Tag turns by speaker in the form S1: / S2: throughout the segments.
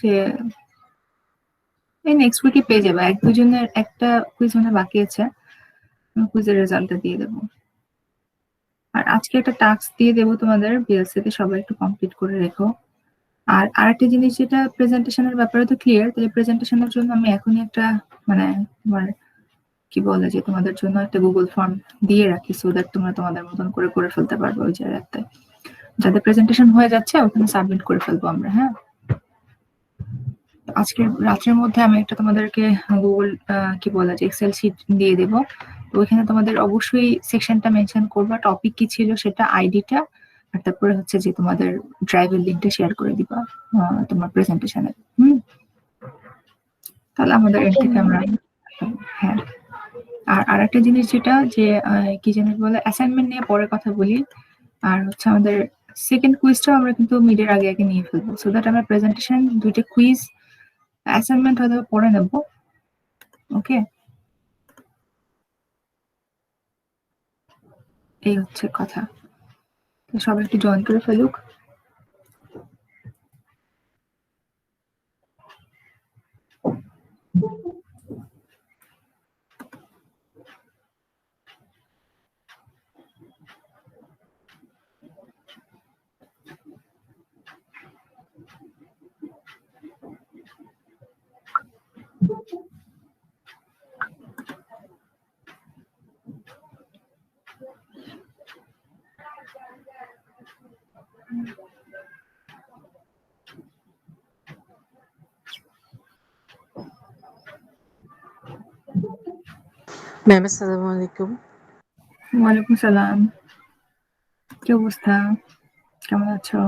S1: যে এই নেক্সট উইকে পেয়ে যাবে। ১-২ জনের একটা কুইজ মনে হয় বাকি আছে। কুইজের রেজাল্টটা দিয়ে দেব। আর আজকে একটা টাস্ক দিয়ে দেব তোমাদের VLC তে, সবাই একটু কমপ্লিট করে রেখো। আর আরেকটা জিনিস, যেটা প্রেজেন্টেশনের ব্যাপারে তো ক্লিয়ার, তাহলে প্রেজেন্টেশনের জন্য আমি এখনই একটা মানে তোমার কি বলে যে তোমাদের জন্য একটা গুগল ফর্ম দিয়ে রাখি, সো দ্যাট তোমরা তোমাদের মতন করে ফেলতে পারবে ওই জায়গাটায়। যাদের প্রেজেন্টেশন হয়ে যাচ্ছে ওখানে সাবমিট করে ফেলবো আমরা, হ্যাঁ। আজকে রাত্রের মধ্যে আমি একটা তোমাদেরকে গুগল কি বলা যায় এক্সেল শিট দিয়ে দেব। তো ওইখানে তোমাদের অবশ্যই সেকশনটা মেনশন করবা, টপিক কি ছিল সেটা, আইডিটা, আর তারপরে হচ্ছে যে তোমাদের ড্রাইভের লিঙ্কটা শেয়ার করে দিবা তোমার প্রেজেন্টেশনে। তাহলে আমাদের এন্ড থেকে আমরা, হ্যাঁ। আর আরেকটা জিনিস যেটা যে কি জানি বলে, অ্যাসাইনমেন্ট নিয়ে পরে কথা বলি। আর হচ্ছে আমাদের সেকেন্ড কুইজটাও আমরা কিন্তু মিডের আগে আগে নিয়ে ফেলবো, সো দ্যাট আমরা প্রেজেন্টেশন, দুইটা কুইজ, অ্যাসাইনমেন্ট হয়তো পরে নেব। ওকে, এই হচ্ছে কথা। তো সবাই একটু জয়েন করে ফেলুক।
S2: ম্যাম আসসালামু আলাইকুম।
S1: ওয়ালাইকুম সালাম। কি অবস্থা, কেমন আছো?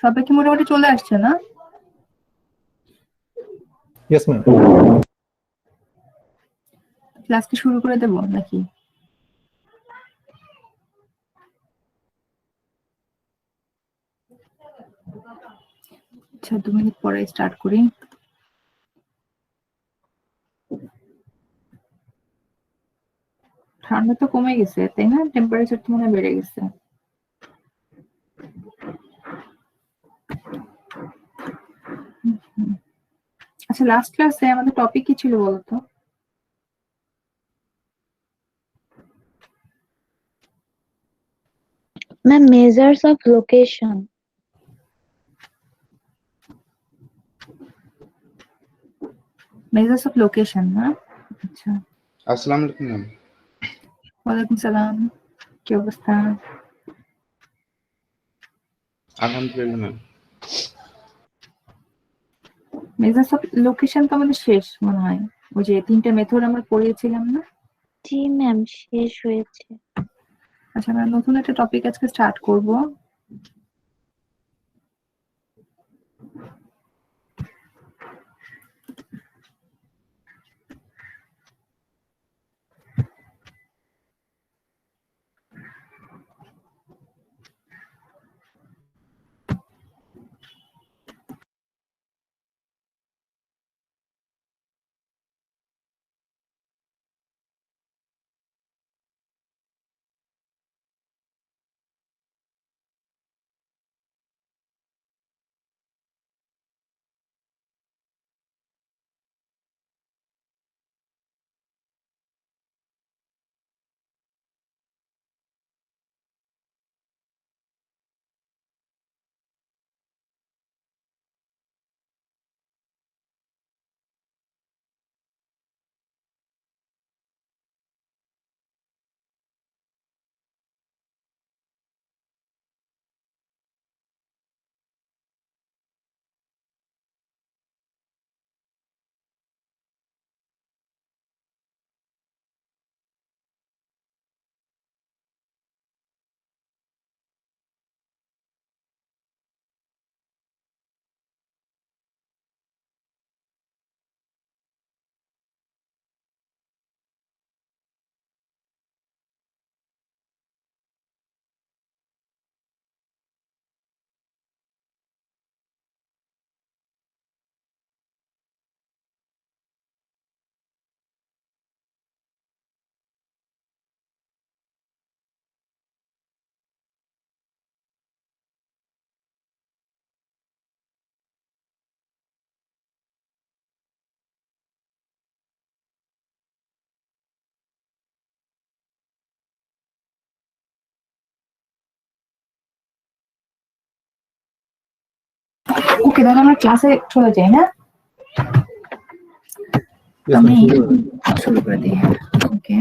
S1: সবাই কি মোটামুটি চলে আসছে না?
S3: Yes, ma'am.
S1: ক্লাস কি শুরু করে দেবো নাকি? আচ্ছা, 2 মিনিট পরে স্টার্ট করি। ঠান্ডা তো কমে গেছে, তাই না? টেম্পারেচার তো মনে হয় বেড়ে গেছে। আচ্ছা, লাস্ট ক্লাসে আমাদের টপিক কি ছিল বলতো?
S4: Ma'am, measures of location.
S1: Measures of location, না? আচ্ছা,
S5: আসসালামু আলাইকুম ম্যাম।
S1: ওয়ালাইকুম সালাম। কি অবস্থা?
S5: আলহামদুলিল্লাহ ম্যাম।
S1: মেজার্স অফ লোকেশন তো আমাদের শেষ মনে হয়। ওই যে 3টা মেথড আমরা পড়িয়েছিলাম না?
S4: জি ম্যাম, শেষ হয়েছে।
S1: আচ্ছা, আমরা নতুন একটা টপিক আজকে স্টার্ট করব। ওকে, তাহলে আমরা ক্লাসে চলে যাই। হ্যাঁ, আমি শুরু করে দিই। ওকে,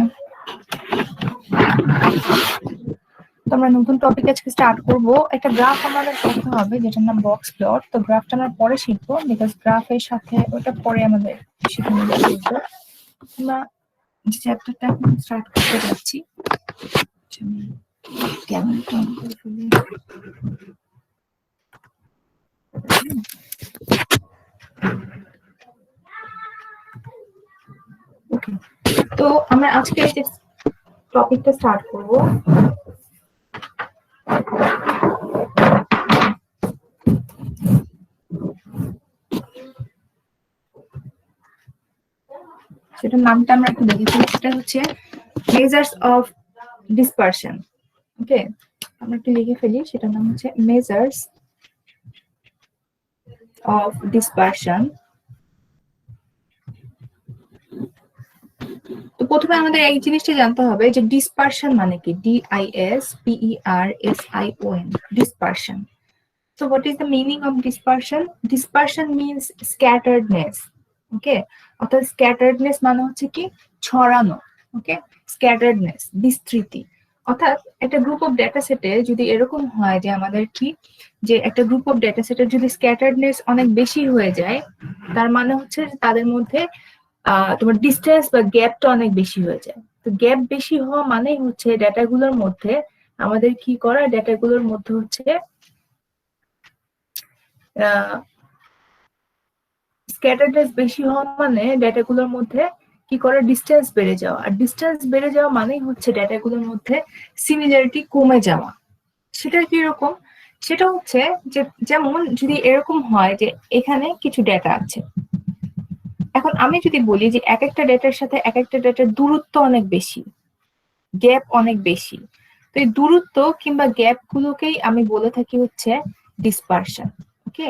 S1: তো আমরা নতুন টপিক আজকে স্টার্ট করব। একটা গ্রাফ আমাদের করতে হবে যেটার নাম বক্স প্লট। তো গ্রাফটা আমরা পরে শিখবো, বিকজ গ্রাফের সাথে ওটা পরে আমাদের শিখে নিতে হবে। আমরা যে চ্যাপ্টারটা এখন স্টার্ট করতে যাচ্ছি, ক্যামেরাটা অন করে ফেলি। ওকে, তো আমরা আজকে যে টপিকটা স্টার্ট করব সেটার নামটা আমরা একটু দেখেছি, সেটা হচ্ছে মেজার্স অফ ডিসপারশন। ওকে, আমরা একটু লিখে ফেলি, সেটার নাম হচ্ছে মেজার্স অফ ডিসপারশন। তো প্রথমে আমাদের এই জিনিসটা জানতে হবে যে ডিসপারশন মানে কি। DISPERSION, dispersion. So what is the meaning of dispersion? Dispersion means scatteredness. ওকে, অর্থাৎ scatteredness মানে হচ্ছে কি ছড়ানো। ওকে, scatteredness বিস্তৃতি। অর্থাৎ একটা গ্রুপ অফ ডেটা সেটে যদি এরকম হয় যে আমাদের কি, যে একটা গ্রুপ অফ ডেটা সেটের যদি scatteredness অনেক বেশি হয়ে যায়, তার মানে হচ্ছে তাদের মধ্যে তোমার ডিস্টেন্স বা গ্যাপটা অনেক বেশি হয়ে যায়। তো গ্যাপ বেশি হওয়া মানেই হচ্ছে ডেটাগুলোর মধ্যে আমাদের কি করা, ডেটাগুলোর মধ্যে হচ্ছে স্ক্যাটারনেস বেশি হওয়া মানে ডেটাগুলোর মধ্যে কি করে, ডিস্টেন্স বেড়ে যাওয়া। আর ডিস্টেন্স বেড়ে যাওয়া মানেই হচ্ছে ডেটাগুলোর মধ্যে সিমিলারিটি কমে যাওয়া। সেটা কিরকম? সেটা হচ্ছে যে যেমন যদি এরকম হয় যে এখানে কিছু ডেটা আছে, এখন আমি যদি বলি যে এক একটা ডেটার সাথে এক একটা ডেটার দূরত্ব অনেক বেশি, গ্যাপ অনেক বেশি, তো এই দূরত্ব কিংবা গ্যাপ গুলোকেই আমি বলে থাকি হচ্ছে ডিসপারশন। ওকে,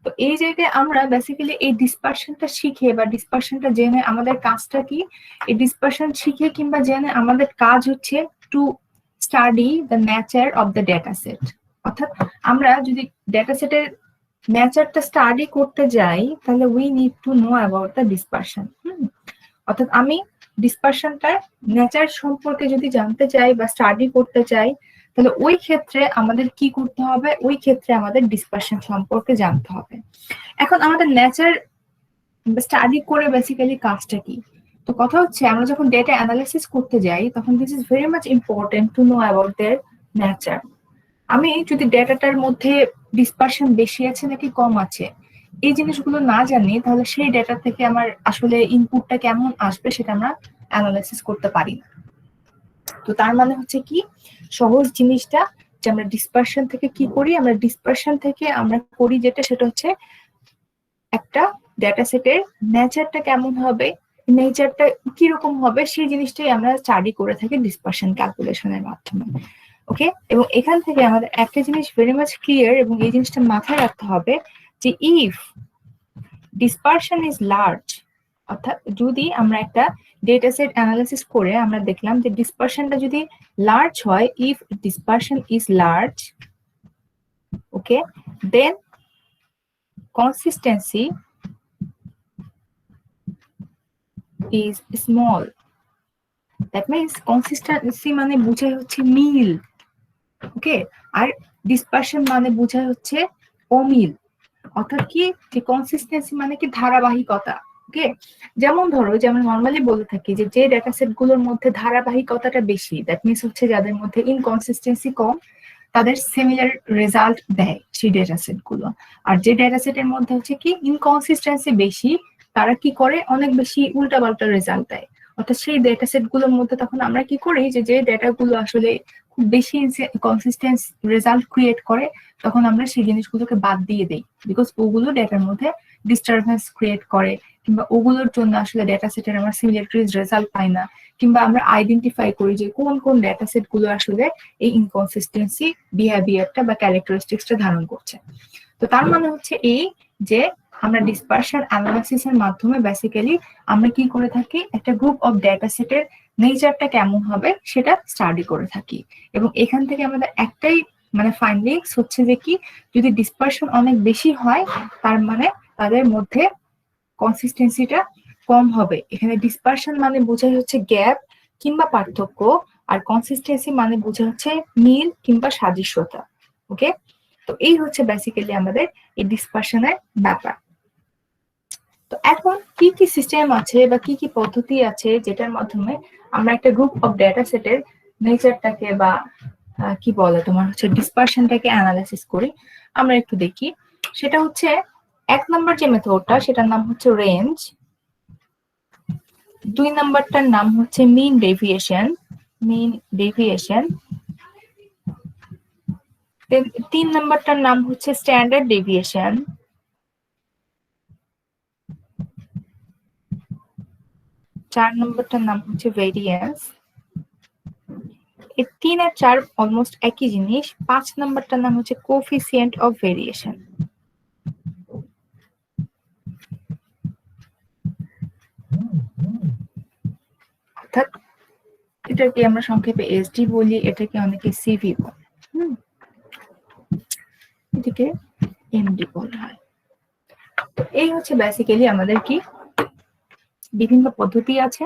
S1: তো এই জায়গায় আমরা বেসিক্যালি এই ডিসপারশনটা শিখে বা ডিসপারশনটা জেনে আমাদের কাজটা কি, এই ডিসপারশন শিখে কিংবা জেনে আমাদের কাজ হচ্ছে to study the nature of the data set. অর্থাৎ আমরা যদি ডেটা সেটের নেচারটা স্টাডি করতে যাই, তাহলে we need to know about the dispersion. অর্থাৎ আমি ডিসপারশনটার নেচার সম্পর্কে যদি জানতে চাই বা স্টাডি করতে চাই, তাহলে ওই ক্ষেত্রে আমাদের কি করতে হবে, ওই ক্ষেত্রে আমাদের ডিসপারশন সম্পর্কে জানতে হবে। এখন আমাদের নেচার স্টাডি করে বেসিক্যালি কাজটা কি? তো কথা হচ্ছে আমরা যখন ডেটা অ্যানালাইসিস করতে যাই, তখন this is very much important to know about their nature. আমি যদি ডেটাটার মধ্যে ডিসপারশন বেশি আছে নাকি কম আছে এই জিনিসগুলো না জানি, তাহলে সেই ডেটা থেকে আমার আসলে ইনপুটটা কেমন আসবে সেটা আমরা অ্যানালাইসিস করতে পারি না। তো তার মানে হচ্ছে কি, সহজ জিনিসটা যে আমরা ডিসপারশন থেকে কি করি, আমরা ডিসপারশন থেকে আমরা করি যেটা, সেটা হচ্ছে একটা ডেটা সেটের নেচারটা কেমন হবে, নেচারটা কিরকম হবে সেই জিনিসটাই আমরা স্টাডি করে থাকি ডিসপারশন ক্যালকুলেশনের মাধ্যমে। ওকে, এবং এখান থেকে আমাদের একটা জিনিস ভেরি মাচ ক্লিয়ার, এবং এই জিনিসটা মাথায় রাখতে হবে যে ইফ ডিসপারশন ইজ লার্জ, অর্থাৎ যদি আমরা একটা ডেটা সেট অ্যানালাইসিস করে আমরা দেখলাম যে ডিসপারশনটা যদি লার্জ হয়, if dispersion is large, okay, then consistency is small. That means consistency মানে বোঝায় হচ্ছে মিল। ওকে, আর ডিসপারশন মানে বোঝায় হচ্ছে অমিল। অর্থাৎ কি, যে কনসিস্টেন্সি মানে কি ধারাবাহিকতা। ওকে, যেমন ধরো যে আমরা নর্মালি বলে থাকি যে যে ডেটা সেট গুলোর মধ্যে ধারাবাহিকতাটা বেশি, দ্যাট মিনস হচ্ছে যাদের মধ্যে ইনকনসিস্টেন্সি কম, তাদের সিমিলার রেজাল্ট দেয় সেই ডেটা সেট গুলো। আর যে ডেটা সেটের মধ্যে হচ্ছে কি ইনকনসিস্টেন্সি বেশি, তারা কি করে, অনেক বেশি উল্টাপাল্টা রেজাল্ট দেয়। অর্থাৎ সেই ডেটা সেট গুলোর মধ্যে তখন আমরা কি করি, যে যে ডেটা গুলো আসলে খুব বেশি কনসিস্টেন্স রেজাল্ট ক্রিয়েট করে, তখন আমরা সেই জিনিসগুলোকে বাদ দিয়ে দেই, বিকজ ওগুলো ডেটার মধ্যে ডিস্টারবেন্স ক্রিয়েট করে, কিংবা ওগুলোর জন্য আসলে ডেটা সেটের আমরা সিমিলারিটি রেজাল্ট পাই না, কিংবা আমরা আইডেন্টিফাই করি যে কোন কোন ডেটা সেট গুলো আসলে এই ইনকনসিস্টেন্সি বিহেভিয়ারটা বা ক্যারেক্টারিস্টিক্সটা ধারণ করছে। তো তার মানে হচ্ছে এই যে আমরা ডিসপারশন অ্যানালাইসিস এর মাধ্যমে বেসিক্যালি আমরা কি করে থাকি, একটা গ্রুপ অফ ডেটা সেটের নেচারটা কেমন হবে সেটা স্টাডি করে থাকি, এবং এখান থেকে আমাদের একটাই মানে ফাইন্ডিংস হচ্ছে যে কি, যদি ডিসপারশন অনেক বেশি হয় তার মানে তাদের মধ্যে কনসিস্টেন্সিটা কম হবে। এখানে ডিসপারশন মানে বোঝায় হচ্ছে গ্যাপ কিংবা পার্থক্য, আর কনসিস্টেন্সি মানে বোঝা হচ্ছে মিল কিংবা সাদৃশ্যতা। ওকে, তো এই হচ্ছে বেসিক্যালি আমাদের এই ডিসপারশনের ব্যাপার। তো এখন কি কি সিস্টেম আছে বা কি কি পদ্ধতি আছে যেটার মাধ্যমে আমরা একটা গ্রুপ অফ ডেটা সেটের নেচারটাকে বা কি বলে তোমার হচ্ছে ডিসপারশনটাকে অ্যানালাইসিস করি, আমরা একটু দেখি। সেটা হচ্ছে 1 নম্বর যে মেথডটা, সেটার নাম হচ্ছে রেঞ্জ। 2 নাম্বারটার নাম হচ্ছে মিন ডেভিয়েশন। 3 নাম্বারটার নাম হচ্ছে স্ট্যান্ডার্ড ডেভিয়েশন। 4 নাম্বারটার নাম হচ্ছে ভেরিয়েন্স। এই 3 আর 4 অলমোস্ট একই জিনিস। 5 নাম্বারটার নাম হচ্ছে কোফিসিয়েন্ট অফ ভেরিয়েশন। অর্থাৎ এটাকে আমরা সংক্ষেপে এসডি বলি, এটাকে অনেকে সিভি বলে, এটাকে এমডি বলা হয়। তো এই হচ্ছে বেসিক্যালি আমাদের কি বিভিন্ন পদ্ধতি আছে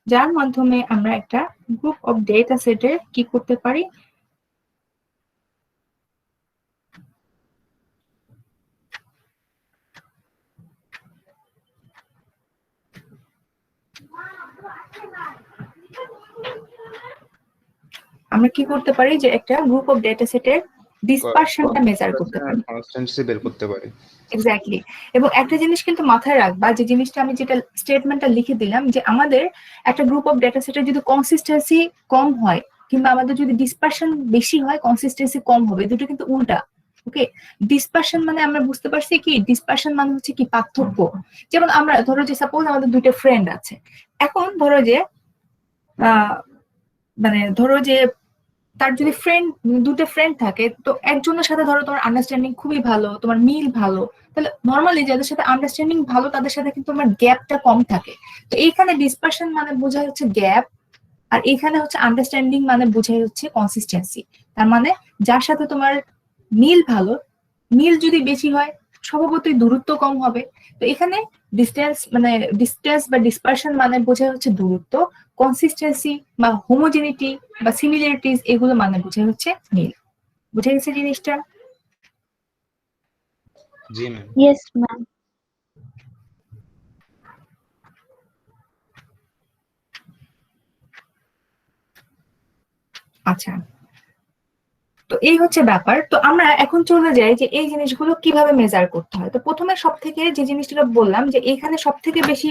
S1: যার মাধ্যমে আমরা একটা গ্রুপ অফ ডেটা সেটের কি করতে পারি, আমরা কি করতে পারি যে একটা গ্রুপ অফ ডেটা সেটের ডিসপারশনটা মেজার করতে পারি,
S5: কনসিস্টেন্সি বের করতে পারি।
S1: এক্স্যাক্টলি। এবং একটা জিনিস কিন্তু মাথায় রাখবা, যে জিনিসটা আমি যেটা স্টেটমেন্টটা লিখে দিলাম, যে আমাদের একটা গ্রুপ অফ ডেটা সেটের যদি কনসিস্টেন্সি কম হয় কিংবা আমাদের যদি ডিসপারশন বেশি হয়, কনসিস্টেন্সি কম হবে, দুটো কিন্তু উল্টা। ওকে, ডিসপারশন মানে আমরা বুঝতে পারছি কি, ডিসপারশন মানে হচ্ছে কি পার্থক্য। যেমন আমরা ধরো যে সাপোজ আমাদের দুইটা ফ্রেন্ড আছে, এখন ধরো যে মানে ধরো যে তার যদি দুটো ফ্রেন্ড থাকে, তো একজনের সাথে ধরো তোমার আন্ডারস্ট্যান্ডিং খুবই ভালো, তোমার মিল ভালো, তাহলে নর্মালি যাদের সাথে আন্ডারস্ট্যান্ডিং ভালো তাদের সাথে কিন্তু তোমার গ্যাপটা কম থাকে। তো এইখানে ডিসপারশন মানে বোঝায় হচ্ছে গ্যাপ, আর এখানে হচ্ছে আন্ডারস্ট্যান্ডিং মানে বোঝায় হচ্ছে কনসিস্টেন্সি। তার মানে যার সাথে তোমার মিল ভালো, মিল যদি বেশি হয় স্বভাবতই দূরত্ব কম হবে। তো এখানে ডিস্টেন্স বা ডিসপারশন মানে বোঝায় হচ্ছে দূরত্ব, কনসিস্টেন্সি বা হোমোজেনিটি বা সিমিলারিটিস এগুলো মানে বোঝায় হচ্ছে মিল। বুঝে গেছে জিনিসটা?
S5: জি ম্যাম।
S4: Yes, ma'am.
S1: আচ্ছা, তো এই হচ্ছে ব্যাপার। তো আমরা এখন চলে যাই যে এই জিনিসগুলো কিভাবে মেজার করতে হয়। তো প্রথমে সব থেকে যে জিনিসটা বললাম, যে এখানে সব থেকে বেশি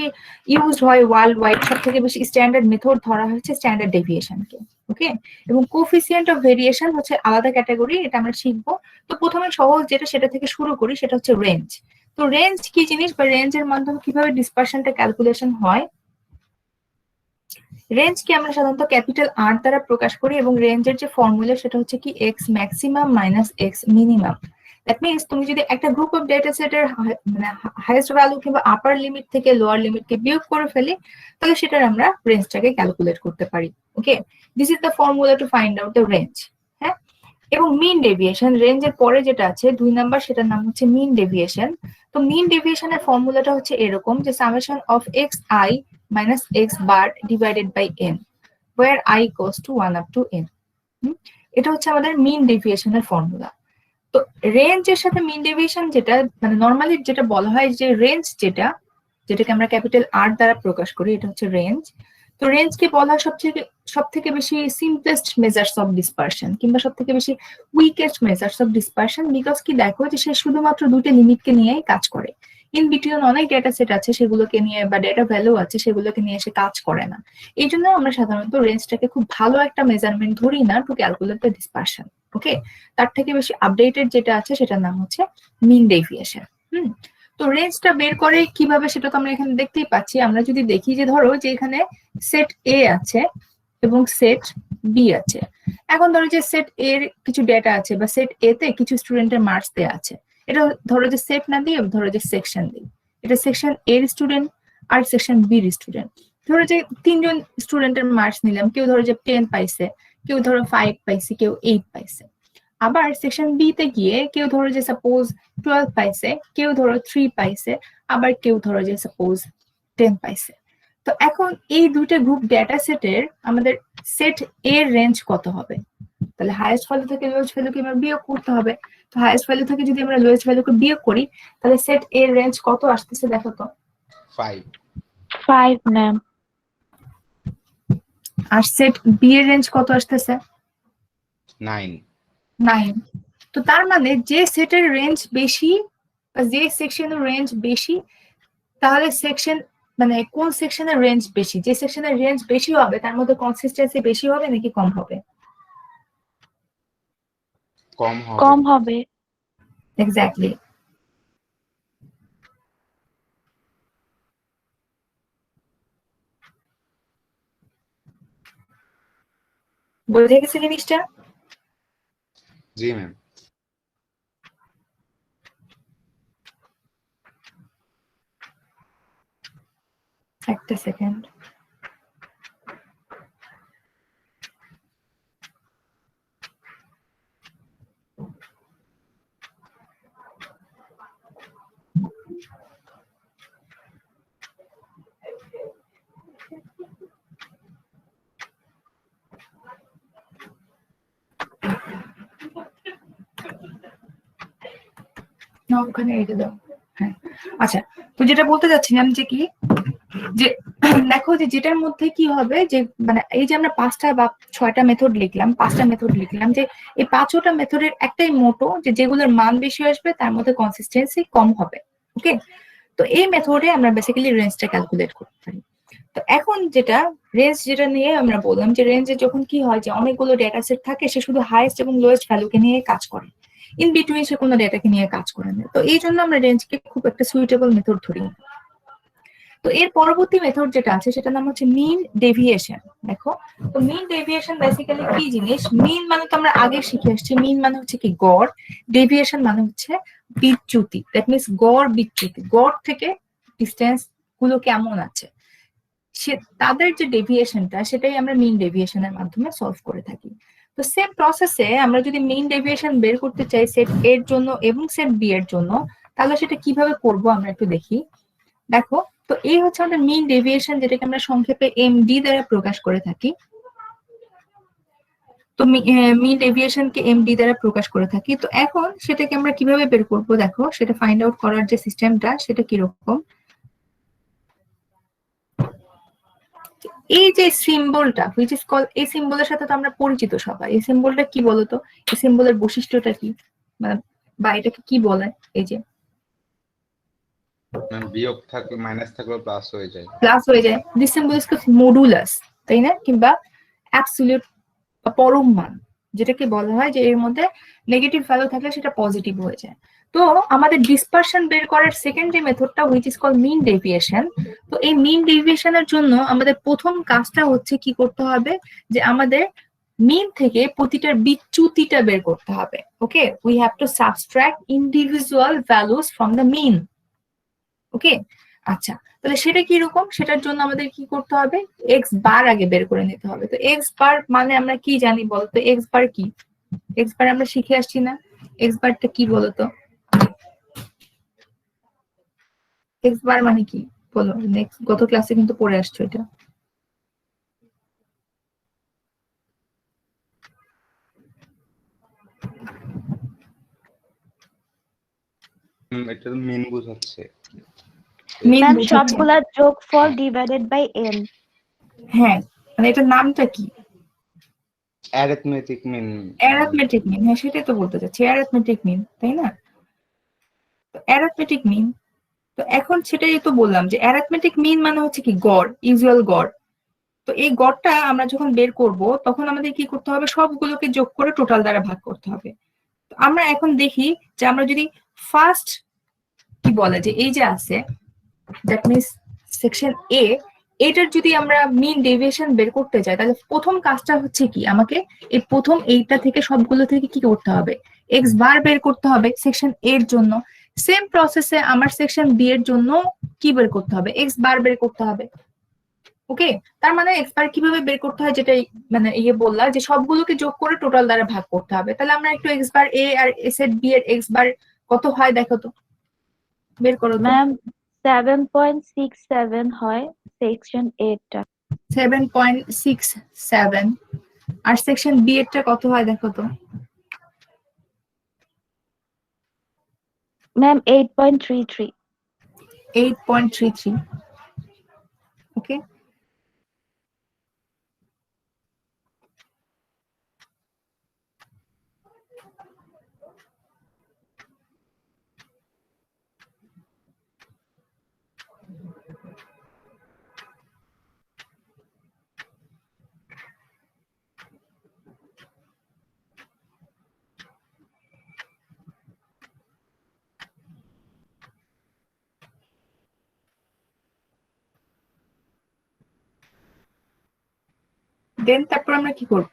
S1: ইউজড হয় ওয়ার্ল্ড ওয়াইড, সব থেকে বেশি স্ট্যান্ডার্ড মেথড ধরা হচ্ছে স্ট্যান্ডার্ড ডেভিয়েশনকে। ওকে, এবং কোফিসিয়েন্ট অফ ভেরিয়েশন হচ্ছে আলাদা ক্যাটাগরি, এটা আমরা শিখবো। তো প্রথমে সহজ যেটা সেটা থেকে শুরু করি, সেটা হচ্ছে রেঞ্জ। তো রেঞ্জ কি জিনিস বা রেঞ্জের মাধ্যমে কিভাবে ডিসপারশনটা ক্যালকুলেশন হয়। রেঞ্জকে আমরা সাধারণত ক্যাপিটাল আর দ্বারা প্রকাশ করি, এবং রেঞ্জের যে ফর্মুলা সেটা হচ্ছে কি x maximum minus x minimum. That means তুমি যদি একটা গ্রুপ অফ ডেটা সেটের মানে হাইয়েস্ট ভ্যালু কিংবা আপার লিমিট থেকে লোয়ার লিমিটকে বিয়োগ করে ফেলি, তাহলে সেটার আমরা রেঞ্জটাকে ক্যালকুলেট করতে পারি। Okay, this is the formula to find out the range. হ্যাঁ, এবং মিন ডেভিয়েশন, রেঞ্জের পরে যেটা আছে 2 নাম্বার, সেটার নাম হচ্ছে মিন ডেভিয়েশন। তো মিন ডেভিয়েশনের ফর্মুলাটা হচ্ছে এরকম, যে summation of x I minus x bar divided by n, where I goes to 1 up to n. এটা হচ্ছে আমাদের মিন ডেভিয়েশনের ফর্মুলা। তো রেঞ্জের সাথে মিন ডেভিয়েশন যেটা মানে নরমালি যেটা বলা হয়, যে রেঞ্জ যেটাকে আমরা ক্যাপিটাল আর দ্বারা প্রকাশ করি, এটা হচ্ছে রেঞ্জ। তো রেঞ্জকে বলা হয় সব থেকে বেশি সিম্পলেস্ট মেজার্স অফ ডিসপারশন কিংবা সব থেকে বেশি weakest measures of dispersion. Because কি দেখো, যে সে শুধুমাত্র দুইটা লিমিটকে নিয়েই কাজ করে। ইন বিটুইন অনেক ডেটা সেট আছে সেগুলোকে নিয়ে, বা ডেটা ভ্যালু আছে সেগুলোকে নিয়ে সে কাজ করে না। এই জন্য আমরা সাধারণত রেঞ্জটাকে খুব ভালো একটা মেজারমেন্ট ধরি না টু ক্যালকুলেট দ্য ডিসপারশন। ওকে, তার থেকে বেশি আপডেটেড যেটা আছে সেটার নাম হচ্ছে মিন ডেভিয়েশন। তো রেঞ্জটা বের করে কিভাবে, সেটা তো আমরা এখানে দেখতেই পাচ্ছি। আমরা যদি দেখি যে ধরো যে এখানে সেট এ আছে এবং সেট বি আছে। এখন ধরো যে সেট এর কিছু ডেটা আছে, বা সেট এ তে কিছু স্টুডেন্টের মার্কস দেওয়া আছে। এটা ধরো যে সেট না দিয়ে ধরো যে সেকশন দিই, এটা সেকশন এর স্টুডেন্ট আর সেকশন বির স্টুডেন্ট। ধরো যে 3 জন স্টুডেন্টের মার্কস নিলাম, কেউ ধরো যে 10 পাইছে, কেউ ধরো 5 পাইছে, কেউ 8 পাইছে। আবার সেকশন বি তে গিয়ে কেউ ধরো যে সাপোজ 12 পাইছে, কেউ ধরো 3 পাইছে, আবার কেউ ধরো যে সাপোজ 10 পাইছে। তো এখন এই দুইটা গ্রুপ ডেটা সেটের আমাদের সেট এর রেঞ্জ কত হবে? তাহলে হাইয়েস্ট ভ্যালু থেকে লোয়েস্ট ভ্যালুকে আমরা বিয়োগ করতে হবে। তো হাইয়েস্ট ভ্যালু থেকে যদি আমরা লোয়েস্ট ভ্যালুকে বিয়োগ করি তাহলে সেট এর রেঞ্জ কত আসতেছে দেখো তো।
S5: 5
S4: 5 ম্যাম।
S1: আর সেট বি এর রেঞ্জ কত আসতেছে?
S5: 9
S1: 9। তো তার মানে যে সেটের রেঞ্জ বেশি বা যে সেকশনের রেঞ্জ বেশি, তাহলে সেকশন মানে কোন সেকশনের রেঞ্জ বেশি? যে সেকশনের রেঞ্জ বেশি হবে তার মধ্যে কনসিস্টেন্সি বেশি হবে নাকি কম হবে?
S5: কম হবে।
S4: কম হবে।
S1: এক্স্যাক্টলি। বুঝে গেছে জিনিসটা?
S5: জি ম্যাম।
S1: একটা সেকেন্ড। না ওখানে রেখে দাও। হ্যাঁ আচ্ছা, তো যেটা বলতে চাচ্ছিলাম যে কি, যে দেখো যে যেটার মধ্যে কি হবে যে মানে এই যে আমরা 5টা বা 6টা মেথড লিখলাম, 5টা মেথড লিখলাম, যে এই 5টা মেথডের একটাই মোটো যে যেগুলোর মান বেশি আসবে তার মধ্যে কনসিস্টেন্সি কম হবে। ওকে, তো এই মেথডে আমরা বেসিক্যালি রেঞ্জটা ক্যালকুলেট করতে পারি। তো এখন যেটা রেঞ্জ যেটা নিয়ে আমরা বললাম যে রেঞ্জে যখন কি হয় যে অনেকগুলো ডেটা সেট থাকে, সে শুধু হাইয়েস্ট এবং লোয়েস্ট ভ্যালুকে নিয়ে কাজ করে, ইন বিটুইন সে কোনো ডেটাকে নিয়ে কাজ করে না। তো এই জন্য আমরা রেঞ্জকে খুব একটা সুইটেবল মেথড ধরি। তো এর পরবর্তী মেথড যেটা আছে সেটার নাম হচ্ছে মিন ডেভিয়েশন। দেখো, তো মিন ডেভিয়েশন বেসিক্যালি কি জিনিস? মিন মানে তো আমরা আগে শিখে আসছি, মিন মানে হচ্ছে কি গড়, ডেভিয়েশন মানে হচ্ছে বিচ্যুতি। দ্যাট মিনস গড় বিচ্যুতি, গড় থেকে ডিস্টেন্স গুলো কেমন আছে সে তাদের যে ডেভিয়েশনটা সেটাই আমরা মিন ডেভিয়েশনের মাধ্যমে সলভ করে থাকি। তো সেম প্রসেসে আমরা যদি মিন ডেভিয়েশন বের করতে চাই সেট এর জন্য এবং সেট বি এর জন্য, তাহলে সেটা কিভাবে করব আমরা একটু দেখি। দেখো, তো এই হচ্ছে আমাদের মিন ডেভিয়েশন, যেটাকে আমরা সংক্ষেপে এমডি দ্বারা প্রকাশ করে থাকি। তো মিন ডেভিয়েশনকে এমডি দ্বারা প্রকাশ করে থাকি। তো এখন সেটাকে আমরা কিভাবে বের করব দেখো, সেটা ফাইন্ড আউট করার যে সিস্টেমটা সেটা কিরকম। এই যে সিম্বলটা হুইচ ইজ কল, এই সিম্বলের সাথে তো আমরা পরিচিত সবাই। এই সিম্বলটা কি বলতো? এই সিম্বলের বৈশিষ্ট্যটা কি, মানে বা এটাকে কি বলে? এই যে
S5: ম্যাম বিয়োগ থাকলে মাইনাস থাকলে প্লাস হয়ে যায়।
S1: প্লাস হয়ে যায়, দিস সিম্বল ইজ মডুলাস, তাই না? কিংবা অ্যাবসলিউট পরম মান, যেটাকে বলা হয় যে এর মধ্যে নেগেটিভ ভ্যালু থাকলে সেটা পজিটিভ হয়ে যায়। তো আমাদের ডিসপারশন বের করার সেকেন্ড যে মেথডটা which is call mean deviation. তো এই মিন ডেভিয়েশনের জন্য আমাদের প্রথম কাজটা হচ্ছে কি করতে হবে, যে আমাদের মিন থেকে প্রতিটার বিচ্যুতিটা বের করতে হবে। Okay, we have to subtract individual values from the mean. Okay, আচ্ছা, তাহলে সেটা কি রকম? সেটার জন্য আমাদের কি করতে হবে? এক্স বার আগে বের করে নিতে হবে। তো এক্স বার মানে আমরা কি জানি বলতো? এক্স বার কি? এক্স বার আমরা শিখে আসছি না? এক্স বারটা কি বলতো? এক্স বার মানে কি বলো? নেক্সট গত ক্লাসে কিন্তু পড়ে আসছো এটা।
S5: এটা তো মিন বোঝাচ্ছে।
S1: মিন
S4: ম্যাম
S1: বোঝাচ্ছে।
S4: সবগুলা যোগফল ডিভাইডেড বাই n।
S1: হ্যাঁ, মানে এটার নামটা কি?
S5: Arithmetic mean.
S1: Arithmetic mean. হ্যাঁ, সেটাই তো বলতে চাচ্ছি, অ্যারিথমেটিক মিন, তাই না? Arithmetic mean. তো এখন সেটাই তো বললাম যে অ্যারিথমেটিক মিন মানে হচ্ছে কি গড়, ইউজুয়াল গড়। তো এই গড়টা আমরা যখন বের করব তখন আমাদের কি করতে হবে? সবগুলোকে যোগ করে টোটাল দ্বারা ভাগ করতে হবে। তো আমরা এখন দেখি যে আমরা যদি ফার্স্ট কি বলে যে এই যে আছে দ্যাট মিনস সেকশন এ, এটার যদি আমরা মিন ডেভিয়েশন বের করতে চাই তাহলে প্রথম কাজটা হচ্ছে কি, আমাকে এই প্রথম এইটা থেকে সবগুলো থেকে কি করতে হবে? এক্স বার বের করতে হবে সেকশন এর জন্য। সেম প্রসেসে আমার সেকশন বি এর জন্য কি বের করতে হবে? এক্স বার বের করতে হবে। ওকে, তার মানে এক্সপায়ার কিভাবে বের করতে হয়, যেটা মানে ইয়ে বললা যে সবগুলোকে যোগ করে টোটাল দ্বারা ভাগ করতে হবে। তাহলে আমরা একটু এক্স বার এ আর সেট বি এর এক্স বার কত হয় দেখো তো, বের করো তো।
S4: ম্যাম 7.67 হয় সেকশন 8 টা।
S1: 7.67 আর সেকশন বি এরটা কত হয় দেখো তো।
S4: ম্যাম 8.33।
S1: 8.33। ওকে, দেন তারপর আমরা কি করব?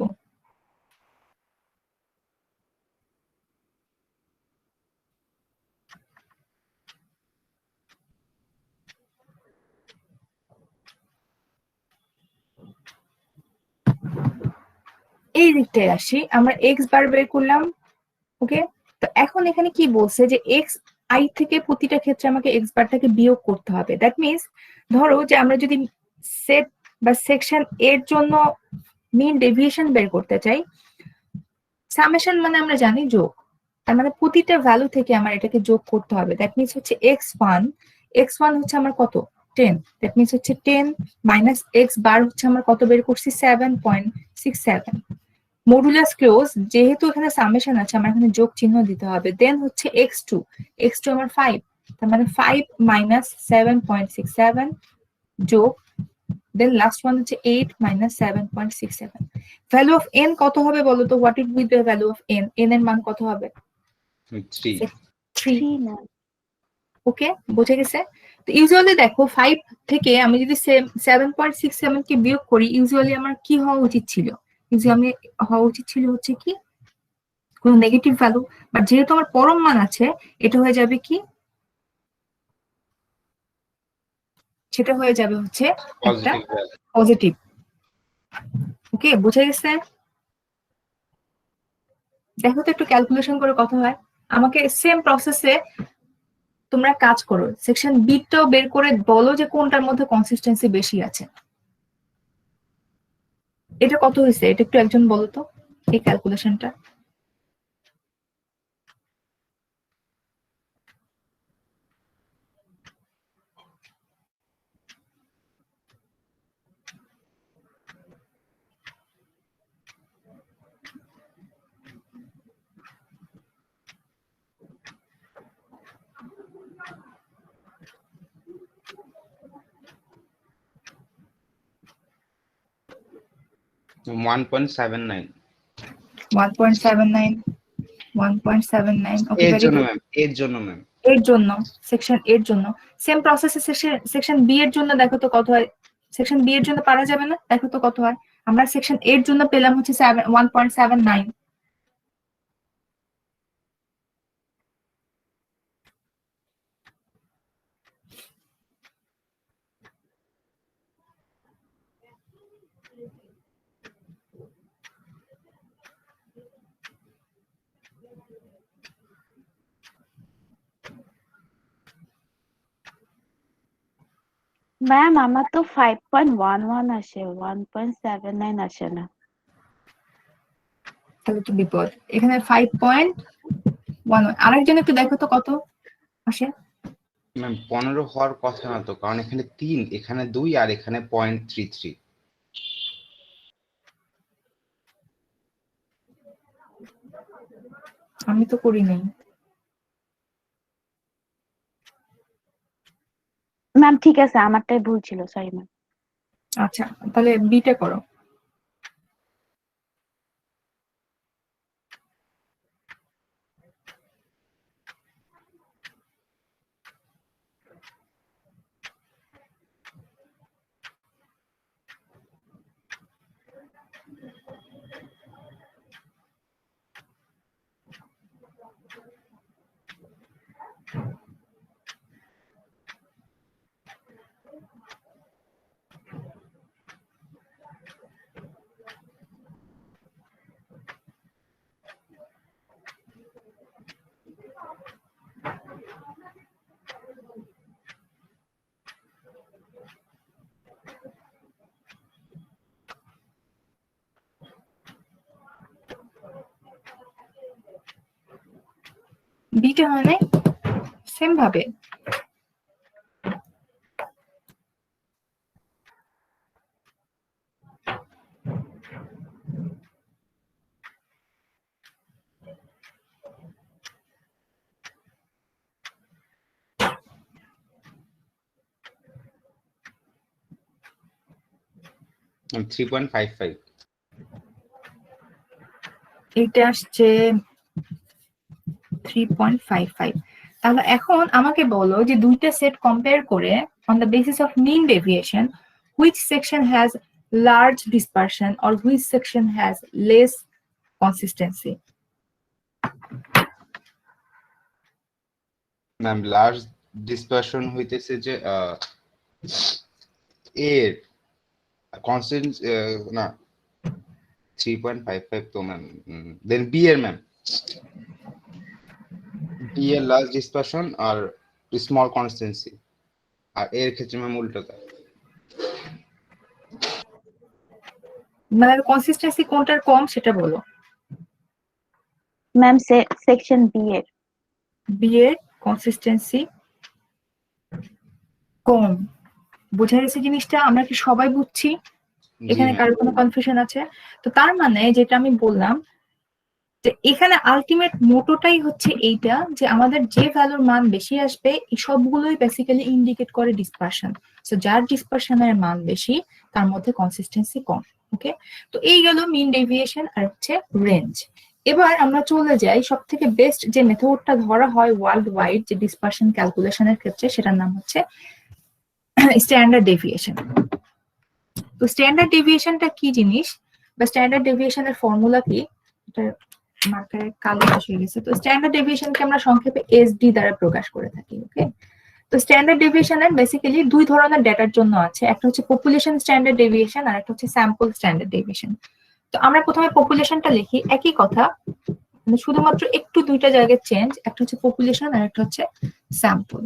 S1: এই দিকটায় আসি, আমরা এক্স বার বের করলাম। ওকে, তো এখন এখানে কি বলছে যে এক্স আই থেকে প্রতিটা ক্ষেত্রে আমাকে এক্স বারটাকে বিয়োগ করতে হবে। দ্যাট মিনস ধরো যে আমরা যদি সেট বা সেকশন এর জন্য মিন ডেভিয়েশন বের করতে চাই, সামেশন মানে আমরা জানি যোগ, তার মানে প্রতিটা ভ্যালু থেকে আমার এটাকে যোগ করতে হবে। দ্যাট মিনস হচ্ছে এক্স ওয়ান হচ্ছে আমার কত, 10। দ্যাট মিনস হচ্ছে 10 মাইনাস এক্স বার হচ্ছে আমার কত বের করছি, 7.67। মডুলাস ক্লোজ, যেহেতু এখানে সামেশন আছে আমার এখানে যোগ চিহ্ন দিতে হবে। দেন হচ্ছে এক্স টু আমার 5, তার মানে 5 মাইনাস 7.67 যোগ, দেন লাস্ট ওয়ান হচ্ছে 8 মাইনাস 7.67। ভ্যালু অফ এন কত হবে বলো তো, what it with the value of N, N এর মান কত হবে?
S5: 3।
S1: 3।
S4: 3 ম্যাম।
S1: ওকে, বুঝে গেছে। তো ইউজুয়ালি দেখো 5 থেকে আমি যদি 7.67 কে বিয়োগ করি, ইউজুয়ালি আমার কি হওয়া উচিত ছিল? ইউজুয়ালি হওয়া উচিত ছিল হচ্ছে কি, কোনো নেগেটিভ ভ্যালু। বাট যেহেতু আমার পরম মান আছে, এটা হয়ে যাবে কি, সেটা হয়ে যাবে হচ্ছে একটা
S5: পজিটিভ ভ্যালু।
S1: পজিটিভ। ওকে, বুঝে গেছে। দেখো তো একটু ক্যালকুলেশন করে কত হয়। আমাকে সেম প্রসেসে তোমরা কাজ করো, সেকশন বিটাও বের করে বলো যে কোনটার মধ্যে কনসিস্টেন্সি বেশি আছে। এটা কত হয়েছে, এটা একটু একজন বলো তো, এই ক্যালকুলেশনটা।
S5: One point seven nine.
S1: 1.79, 1.79। Okay,
S5: এর
S1: ভেরি
S5: জন্য
S1: গুড।
S5: ম্যাম, এর জন্য ম্যাম।
S1: এর জন্য, সেকশন এর জন্য সেম প্রসেসে সেকশন বি এর জন্য দেখো তো কত হয়। সেকশন বি এর জন্য পারা যাবে না, দেখো তো কত হয়। আমরা সেকশন এর জন্য পেলাম হচ্ছে 1.79।
S4: ম্যাম আমার তো 5.11 আসে, 1.79 আসে না।
S1: তাহলে তো বিপদ। এখানে 5.1, আরেকজন একটু দেখো তো কত আসে।
S5: ম্যাম 15 হওয়ার কথা না তো, কারণ এখানে 3, এখানে 2 আর এখানে 0.33।
S1: আমি তো করি নাই।
S4: ম্যাম ঠিক আছে, আমারটাই ভুল ছিল, সরি ম্যাম।
S1: আচ্ছা, তাহলে বিটা করো। বিটা মানে সেম ভাবে
S5: ম্যাম 3.55
S1: এটা আসছে 3.55। তাহলে এখন আমাকে বলো যে দুইটা সেট কম্পেয়ার করে on the basis of mean deviation which section has large dispersion or which section has less consistency?
S5: Ma'am large dispersion হইতেছে যে এর কনস্ট্যান্ট না 3.55 তো ম্যাম দেন বি এর ম্যাম বি এর লার্জ ডিসপারশন আর স্মল কনস্ট্যান্সি আর এর ক্ষেত্রে ম্যাম উল্টোটা
S1: মানে কনসিস্টেন্সি কোনটার কম সেটা বলো।
S4: ম্যাম সেকশন বি এর।
S1: বি এর কনসিস্টেন্সি কম। বোঝা গেছে জিনিসটা? আমরা কি সবাই বুঝছি? এখানে কারো কোনো কনফিউশন আছে? তো তার মানে যেটা আমি বললাম যে এখানে আলটিমেট মোটোটাই হচ্ছে এইটা যে আমাদের যে ভ্যালুর মান বেশি আসবে এই সবগুলোই বেসিক্যালি ইন্ডিকেট করে ডিসপারশন। সো যার ডিসপারশনের মান বেশি তার মধ্যে কনসিস্টেন্সি কম। ওকে, তো এই গেল মিন ডেভিয়েশন আর হচ্ছে রেঞ্জ। এবার আমরা চলে যাই সব থেকে বেস্ট যে মেথডটা ধরা হয় ওয়ার্ল্ড ওয়াইড যে ডিসপারশন ক্যালকুলেশনের ক্ষেত্রে, সেটার নাম হচ্ছে স্ট্যান্ডার্ড ডেভিয়েশন। তো স্ট্যান্ডার্ড ডেভিয়েশনটা কি জিনিস বা স্ট্যান্ডার্ড ডেভিয়েশনের ফর্মুলা কি, এটা মার্কারে কালো হয়ে গেছে। তো স্ট্যান্ডার্ড ডেভিয়েশনকে আমরা সংক্ষেপে এসডি দ্বারা প্রকাশ করে থাকি। ওকে, তো স্ট্যান্ডার্ড ডেভিয়েশনের বেসিক্যালি দুই ধরনের ডেটার জন্য আছে, একটা হচ্ছে পপুলেশন স্ট্যান্ডার্ড ডেভিয়েশন আর একটা হচ্ছে স্যাম্পল স্ট্যান্ডার্ড ডেভিয়েশন। তো আমরা প্রথমে পপুলেশনটা লিখি, একই কথা মানে শুধুমাত্র একটু দুইটা জায়গায় চেঞ্জ, একটা হচ্ছে পপুলেশন আর একটা হচ্ছে স্যাম্পল।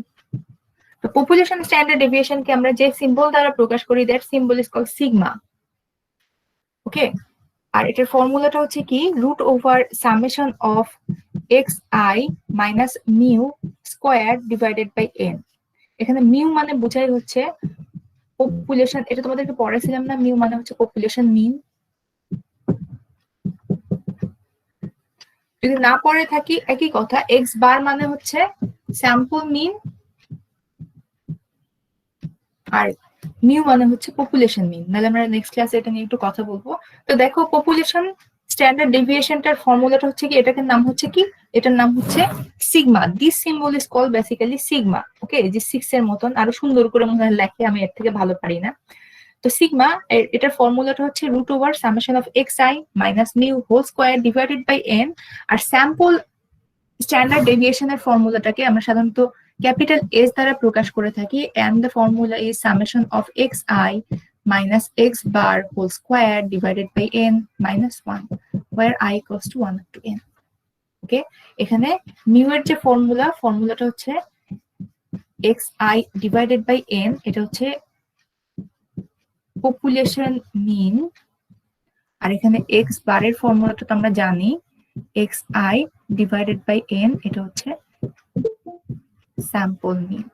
S1: তো পপুলেশন স্ট্যান্ডার্ড ডেভিয়েশনকে আমরা যে সিম্বল দ্বারা প্রকাশ করি that symbol is called sigma. Okay, আর এটার ফর্মুলাটা হচ্ছে কি root over summation of x I minus mu square divided by N. এখানে মিউ মানে বোঝাই হচ্ছে পপুলেশন, এটা তোমাদেরকে পড়াইছিলাম না, মিউ মানে হচ্ছে পপুলেশন মিন। যদি না পড়ে থাকি একই কথা, এক্স বার মানে হচ্ছে স্যাম্পল মিন আর মিউ মানে হচ্ছে পপুলেশন মিন। নাহলে আমরা নেক্সট ক্লাসে এটা নিয়ে একটু কথা বলবো। তো দেখো পপুলেশন স্ট্যান্ডার্ড ডেভিয়েশনটার ফর্মুলাটা হচ্ছে কি, এটাকে নাম হচ্ছে কি, এটার নাম হচ্ছে sigma. This symbol is call basically sigma. Okay, যে 6 এর মতন, আরো সুন্দর করে মনে হয় লেখে, আমি এর থেকে ভালো পারি না। তো সিগমা এটার ফর্মুলাটা হচ্ছে root over summation of x I minus mu whole square divided by N. আর স্যাম্পল স্ট্যান্ডার্ড ডেভিয়েশনের ফর্মুলাটাকে আমরা সাধারণত ক্যাপিটাল এস দ্বারা প্রকাশ করে থাকি, and the formula is summation of xi minus x bar whole square divided by n minus 1 where I equals to 1 up to n. ওকে, এখানে mu এর যে ফর্মুলাটা হচ্ছে xi divided by n, এটা হচ্ছে পপুলেশন মিন। আর এখানে x বার এর ফর্মুলাটা তো আমরা জানি xi divided by n, এটা হচ্ছে স্যাম্পল মিন।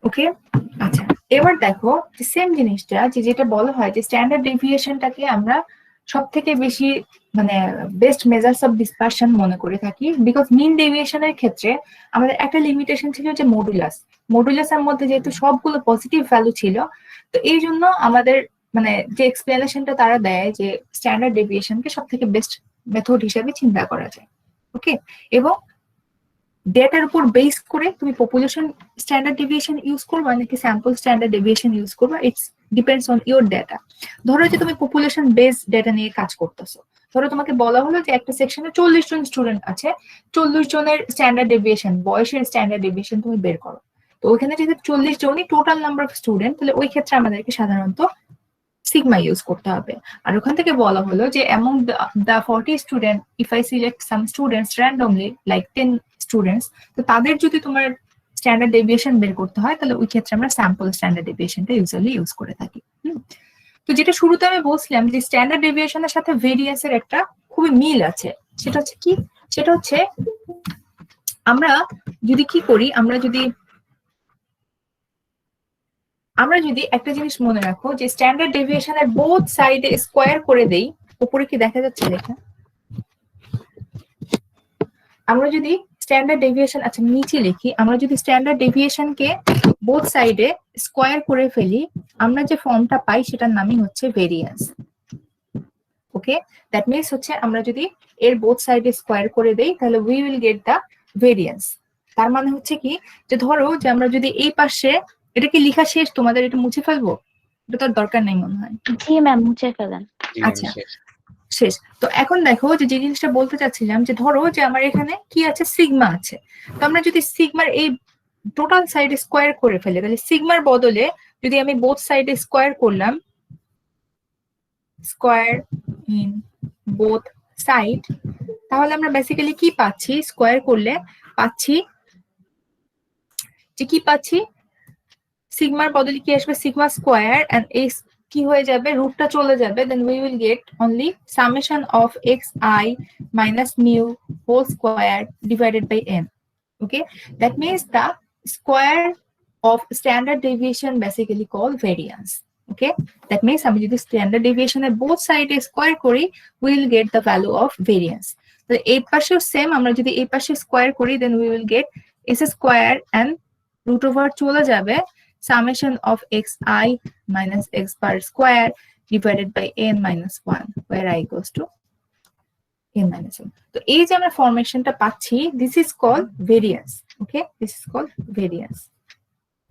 S1: ওকে, আচ্ছা এবার দেখো যে সেম জিনিসটা যেটা বলা হয় যে স্ট্যান্ডার্ড ডেভিয়েশনটাকে আমরা সব থেকে বেশি মানে বেস্ট মেজার্স অফ ডিসপারশন মনে করে থাকি, বিকজ মিন ডেভিয়েশনের ক্ষেত্রে আমাদের একটা লিমিটেশন ছিল যে মডুলাসের মধ্যে যেহেতু সবগুলো পজিটিভ ভ্যালু ছিল, তো এই জন্য আমাদের মানে যে এক্সপ্লেনেশনটা তারা দেয় যে স্ট্যান্ডার্ড ডেভিয়েশনকে সব থেকে বেস্ট মেথড হিসেবে চিন্তা করা যায়। ওকে, এবং ডেটার উপর বেস করে তুমি পপুলেশন স্ট্যান্ডার্ড ডেভিয়েশন ইউজ করবা নাকি স্যাম্পল স্ট্যান্ডার্ড ডেভিয়েশন ইউজ করবা, it's depends on your data. ধরো যে তুমি পপুলেশন বেস ডেটা নিয়ে কাজ করতেছো, ধরো তোমাকে বলা হলো যে একটা সেকশনে 40 জন স্টুডেন্ট আছে, 40 জনের স্ট্যান্ডার্ড ডেভিয়েশন, বয়সের স্ট্যান্ডার্ড ডেভিয়েশন তুমি বের করো। তো ওইখানে যেহেতু 40 জনই টোটাল নাম্বার অফ স্টুডেন্ট, তাহলে ওই ক্ষেত্রে আমাদেরকে সাধারণত সিগমা ইউজ করতে হবে। আর ওখান থেকে বলা হলো যে among the 40 student, if I select some students randomly like 10 students, তো তাদের যদি তোমার স্ট্যান্ডার্ড ডেভিয়েশন বের করতে হয় তাহলে ওই ক্ষেত্রে আমরা স্যাম্পল স্ট্যান্ডার্ড ডেভিয়েশনটা ইউজুয়ালি ইউজ করে থাকি। তো যেটা শুরুতে আমি বলছিলাম যে স্ট্যান্ডার্ড ডেভিয়েশনের সাথে ভেরিয়েন্সের একটা খুবই মিল আছে, সেটা হচ্ছে কি, সেটা হচ্ছে আমরা যদি কি করি, আমরা যদি একটা জিনিস মনে রাখো যে স্ট্যান্ডার্ড ডেভিয়েশনের বোথ সাইডে স্কোয়ার করে দেই, উপরে কি দেখা যাচ্ছে দেখা, আমরা যদি স্ট্যান্ডার্ড ডেভিয়েশন, আচ্ছা নিচে লিখি, আমরা যদি স্ট্যান্ডার্ড ডেভিয়েশনকে বোথ সাইডে স্কোয়ার করে ফেলি, আমরা যে ফর্মটা পাই সেটার নামই হচ্ছে ভেরিয়েন্স। ওকে, দ্যাট মিনস হচ্ছে আমরা যদি এর বোথ সাইডে স্কোয়ার করে দেই তাহলে we will get the variance. তার মানে হচ্ছে কি, যে ধরো যে আমরা যদি এই পাশে, এটা কি লেখা শেষ তোমাদের, এটা মুছে ফেলবো, এটা তো দরকার নেই মনে হয়।
S4: জি ম্যাম, মুছে ফেলেন।
S1: আচ্ছা শেষ। তো এখন দেখো যে জিনিসটা বলতে চাচ্ছিলাম যে ধরো যে আমার এখানে কি আছে, সিগমা আছে। তো আমরা যদি সিগমার এই টোটাল সাইডে স্কোয়ার করে ফেলি, তাহলে সিগমার বদলে যদি আমি বোথ সাইডে স্কোয়ার করলাম, স্কোয়ার ইন বোথ সাইড, তাহলে আমরা বেসিক্যালি কি পাচ্ছি, স্কোয়ার করলে পাচ্ছি যে কি পাচ্ছি, সিগমার বদলে কি আসবে, সিগমা স্কোয়ার, এন্ড এই কি হয়ে যাবে, রুটটা চলে যাবে, then we will get only summation of xi minus mu whole square divided by n. Okay, that means the square of standard deviation basically called variance. Okay, that means আমি যদি standard ডেভিয়েশনের both side square করি, we will get the value of variance. তো এই পাশেও same, আমরা যদি এই পাশে স্কোয়ার করি, then we will get s square and root over চলে যাবে summation of xi minus x bar square divided by n minus 1, where I goes to n minus 1. তো এই যে আমরা ফরমেশনটা পাচ্ছি, this is called variance. Okay, this is called variance.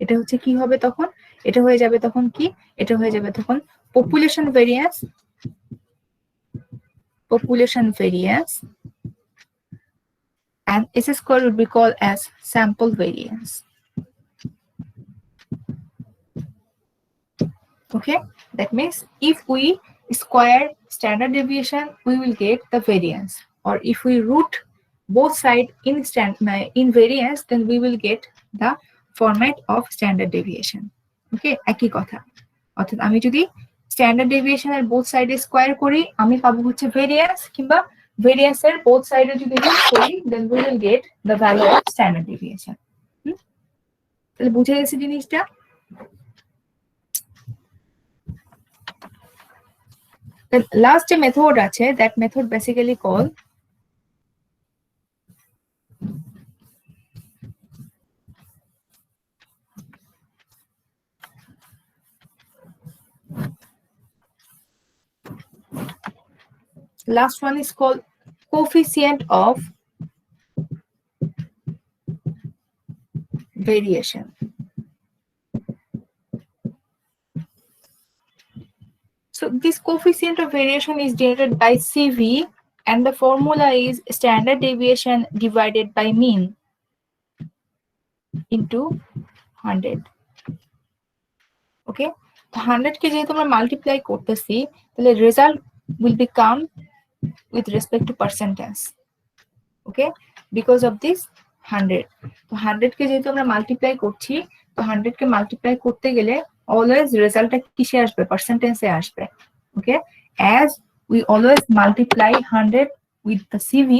S1: এটা হচ্ছে কি হবে তখন, এটা হয়ে যাবে তখন কি, এটা হয়ে যাবে তখন population variance, and s square would be called as sample variance. Okay, that means if we square standard deviation, we will get the variance, or if we root both sides in variance, then we will get the format of standard deviation. Okay, একই কথা, অর্থাৎ আমি যদি standard ডেভিয়েশনের both সাইডে square করি, আমি পাবো হচ্ছে ভেরিয়েন্স, কিংবা ভেরিয়েন্সের বোথ সাইডে যদি রুট করি, then we will get the value of standard deviation. তাহলে বুঝে গেছে জিনিসটা। The last method আছে, that method basically called last one is called coefficient of variation. So this coefficient of variation is denoted by CV, and the formula is standard deviation divided by mean into 100. Okay, তো 100 কে যেহেতু আমরা multiply করতেছি, তাহলে result will become with respect to percentage. Okay, because of this 100. তো 100 কে যেহেতু আমরা multiply করছি, তো 100 কে মাল্টিপ্লাই করতে গেলে অলওয়েজ রেজাল্টটা কিসে আসবে, পার্সেন্টেজে আসবে। ওকে, as we always multiply 100 with the CV,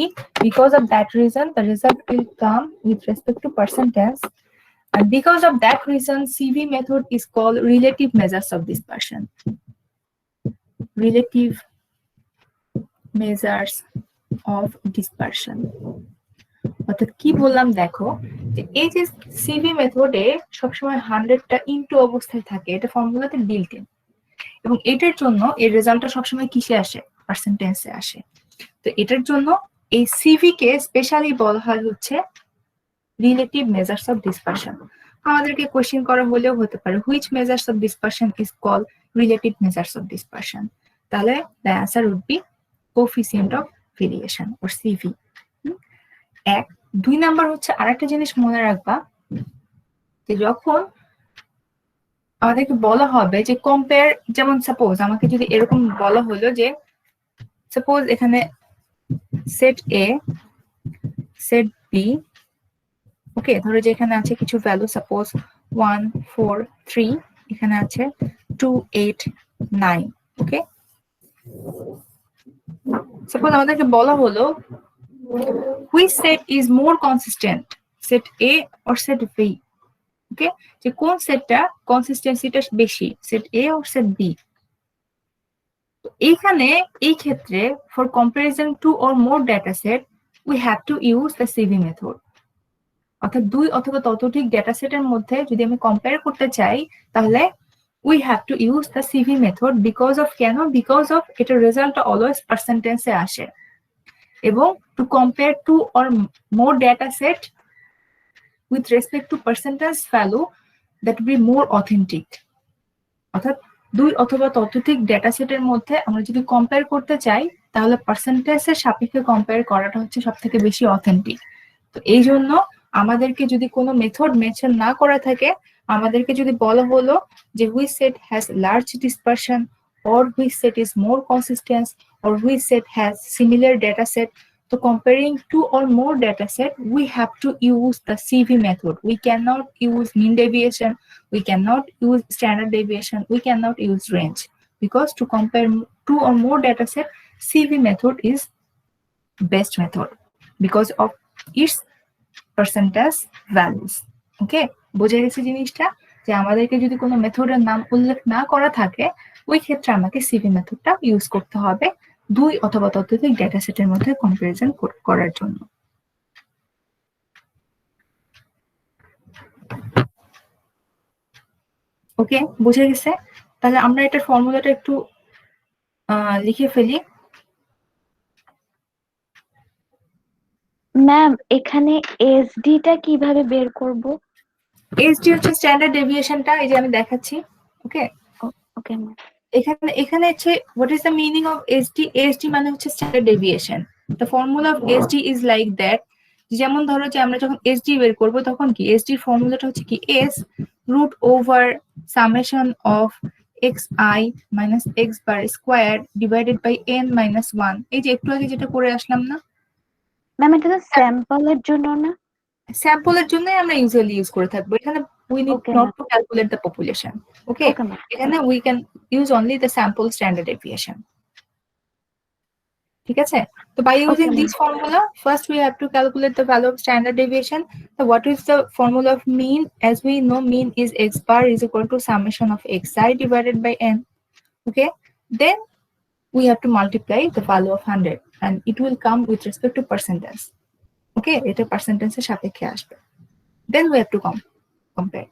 S1: because of that reason the result will come with respect to percentage, and because of that reason CV method is called relative measures of dispersion. Relative measures of dispersion. অর্থাৎ কি বললাম দেখো, যে এই যে CV মেথডে সবসময় 100টা into অবস্থায় থাকে, এটা ফর্মুলাতে বিল্ট ইন। এবং এটার জন্য এর রেজাল্টটা সবসময় কিসে আসে, পার্সেন্টেজে আসে। তো এটার জন্য এই সিভি কে স্পেশালি বলা হয় হচ্ছে রিলেটিভ মেজার্স অফ ডিসপারশন। আমাদেরকে কোশ্চেন করা হলেও হতে পারে which measures of dispersion is call relative measures of dispersion, তাহলে the answer would be coefficient of variation or CV. এক। 2 নাম্বার হচ্ছে আরেকটা জিনিস মনে রাখবা, যে যখন আমাদেরকে বলা হবে যে কম্পেয়ার, যেমন সাপোজ আমাকে যদি এরকম বলা হলো যে সাপোজ এখানে সেট এ সেট বি, ওকে, ধরো যে এখানে আছে কিছু ভ্যালু, সাপোজ 1 4 3, এখানে আছে 2 8 9, ওকে। সাপোজ আমাদেরকে বলা হলো which set is more consistent, set A or set B, ওকে, যে কোন সেটটা কনসিস্টেন্সিটা বেশি, set A or set B. এইখানে এই ক্ষেত্রে for comparison two or more data set we have to use the CV method. অর্থাৎ 2 অথবা ততোধিক ডেটা সেটের মধ্যে যদি আমি কম্পেয়ার করতে চাই তাহলে we have to use the CV method. Because of, কেন? বিকজ অফ এটার রেজাল্টটা অলওয়েজ পার্সেন্টেজে আসে, এবং to compare to or more data set with respect to percentage value that will be more authentic. অর্থাৎ 2 অথবা ততোধিক ডেটা সেটের মধ্যে আমরা যদি কম্পেয়ার করতে চাই তাহলে পার্সেন্টেজের সাপেক্ষে কম্পেয়ার করাটা হচ্ছে সব থেকে বেশি অথেন্টিক। তো এই জন্য আমাদেরকে যদি কোনো মেথড মেনশন না করা থাকে, আমাদেরকে যদি বলা হলো যে which set has large dispersion or which set is more consistent or which set has similar data set, so comparing two or more data set, we have to use the CV method. We cannot use mean deviation, we cannot use standard deviation, we cannot use range, because to compare 2 or more data set, CV method is best method because of its percentage values. Okay, বোঝা গেছে জিনিসটা, যে আমাদেরকে যদি কোনো মেথডের নাম উল্লেখ না করা থাকে ওই ক্ষেত্রে আমাকে সিভি মেথডটা ইউজ করতে হবে 2 অথবা ততোধিক ডেটা সেটের মধ্যে কম্পারিজন করার জন্য। ওকে, বুঝে গেছে? তাহলে আমরা এটার ফর্মুলাটা একটু লিখে ফেলি।
S4: ম্যাম এখানে এসডি টা কিভাবে বের করব?
S1: এসডি হচ্ছে স্ট্যান্ডার্ড ডেভিয়েশনটা, এই যে আমি দেখাচ্ছি। ওকে,
S4: ওকে ম্যাম।
S1: এখানে হচ্ছে what is the meaning of SD? SD মানে হচ্ছে standard deviation. The formula of SD is like that, যেমন ধরো যে আমরা যখন এসডি বের করব তখন কি এসডি ফর্মুলাটা হচ্ছে কি s root over summation of x I minus x bar square divided by n minus 1। এই যে একটু আগে যেটা করে আসলাম না
S4: ম্যাম, এটা তো স্যাম্পলের জন্য না?
S1: স্যাম্পলের জন্যই আমরা ইউজুয়ালি ইউজ করে থাকবো। এখানে we need
S4: Okay,
S1: not
S4: ma'am.
S1: to calculate the population. Okay,
S4: Okay, ma'am.
S1: এখানে we can use only the sample standard deviation. ঠিক আছে? So by using
S4: Okay,
S1: this formula, first we have to calculate the value of standard deviation. So what is the formula of mean? As we know, mean is x bar is equal to summation of xi divided by n. Okay, then we have to multiply the value of 100 and it will come with respect to percentage. Okay, এটা পার্সেন্টেজের সাপেক্ষে আসবে। Then we have to compare.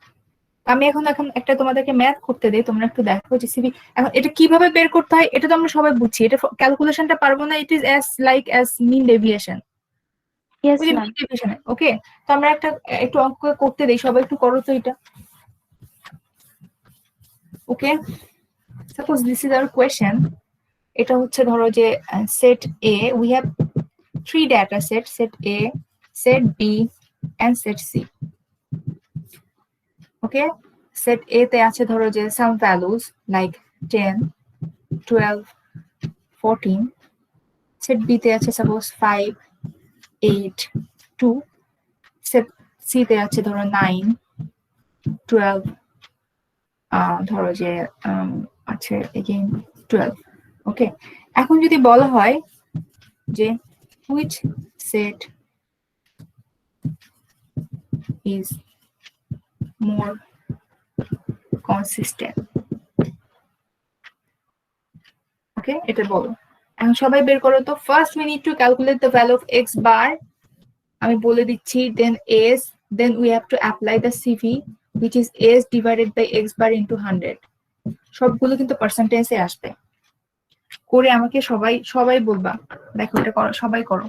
S1: আমি এখন একটা তোমাদেরকে math করতে দেই, তোমরা একটু দেখো যে সিভি এখন এটা কিভাবে বের করতে হয়। এটা তো আমরা সবাই বুঝছি, এটা ক্যালকুলেশনটা পারবো না। It is as like as mean deviation.
S4: Yes, ma'am.
S1: Okay, তো আমরা একটু অঙ্ক করতে দেই, সবাই একটু করো তো এটা। Okay, suppose this is our question. এটা হচ্ছে ধরো যে set A, we have 3 data set, set A, set B and set C. Okay, set A তে আছে ধরো যে some values like 10 12 14। Set B তে আছে সাপোজ 5 8 2। সেট সি তে আছে ধরো 9 12 ধরো যে আছে এগেইন 12। ওকে, এখন যদি বলা হয় যে which set is more consistent, ওকে, এটা বলো। এখন সবাই বের করো তো। First we need to calculate the value of x bar, আমি বলে দিচ্ছি, then s, then we have to apply the CV which is s divided by x bar into 100. সবগুলো কিন্তু পার্সেন্টেজে আসবে। করে আমাকে সবাই সবাই বলবা, দেখো এটা করো, সবাই করো।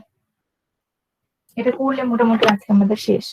S1: এটা করলে মোটামুটি আজকে আমাদের শেষ।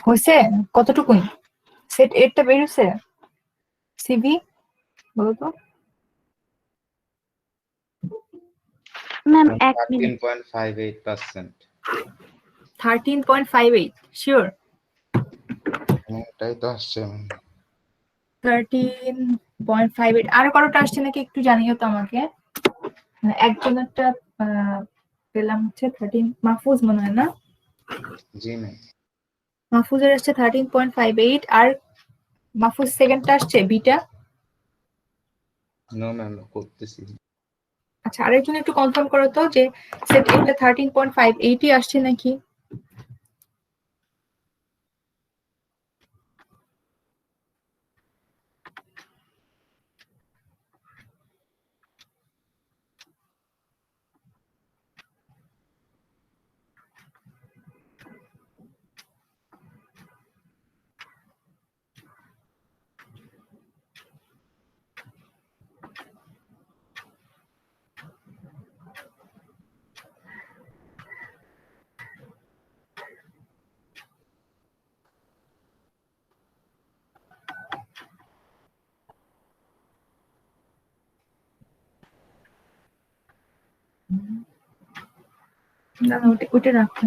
S1: হয়েছে কতটুকুন? সেট 8টা বের হয়েছে? সিভি বলো তো।
S4: Ma'am 1 minute.
S5: 13.58%।
S1: 13.58 শিওর?
S5: এটাই তো আসছে।
S1: 13.58 আরো কারোটা আসছে নাকি একটু জানিও তো আমাকে। একজনেরটা পেলাম হচ্ছে 13, মাহফুজ মনে হয় না?
S5: জি ম্যাম।
S1: মাহফুজের আসছে 13.58 আর মাহফুজ সেকেন্ডটা আসছে বিটা।
S5: নো ম্যাম, করতেছি।
S1: আচ্ছা আরেকজন একটু কনফার্ম করো তো যে সেট এটা 13.58ই আসছে নাকি। না না ওটা রাখো।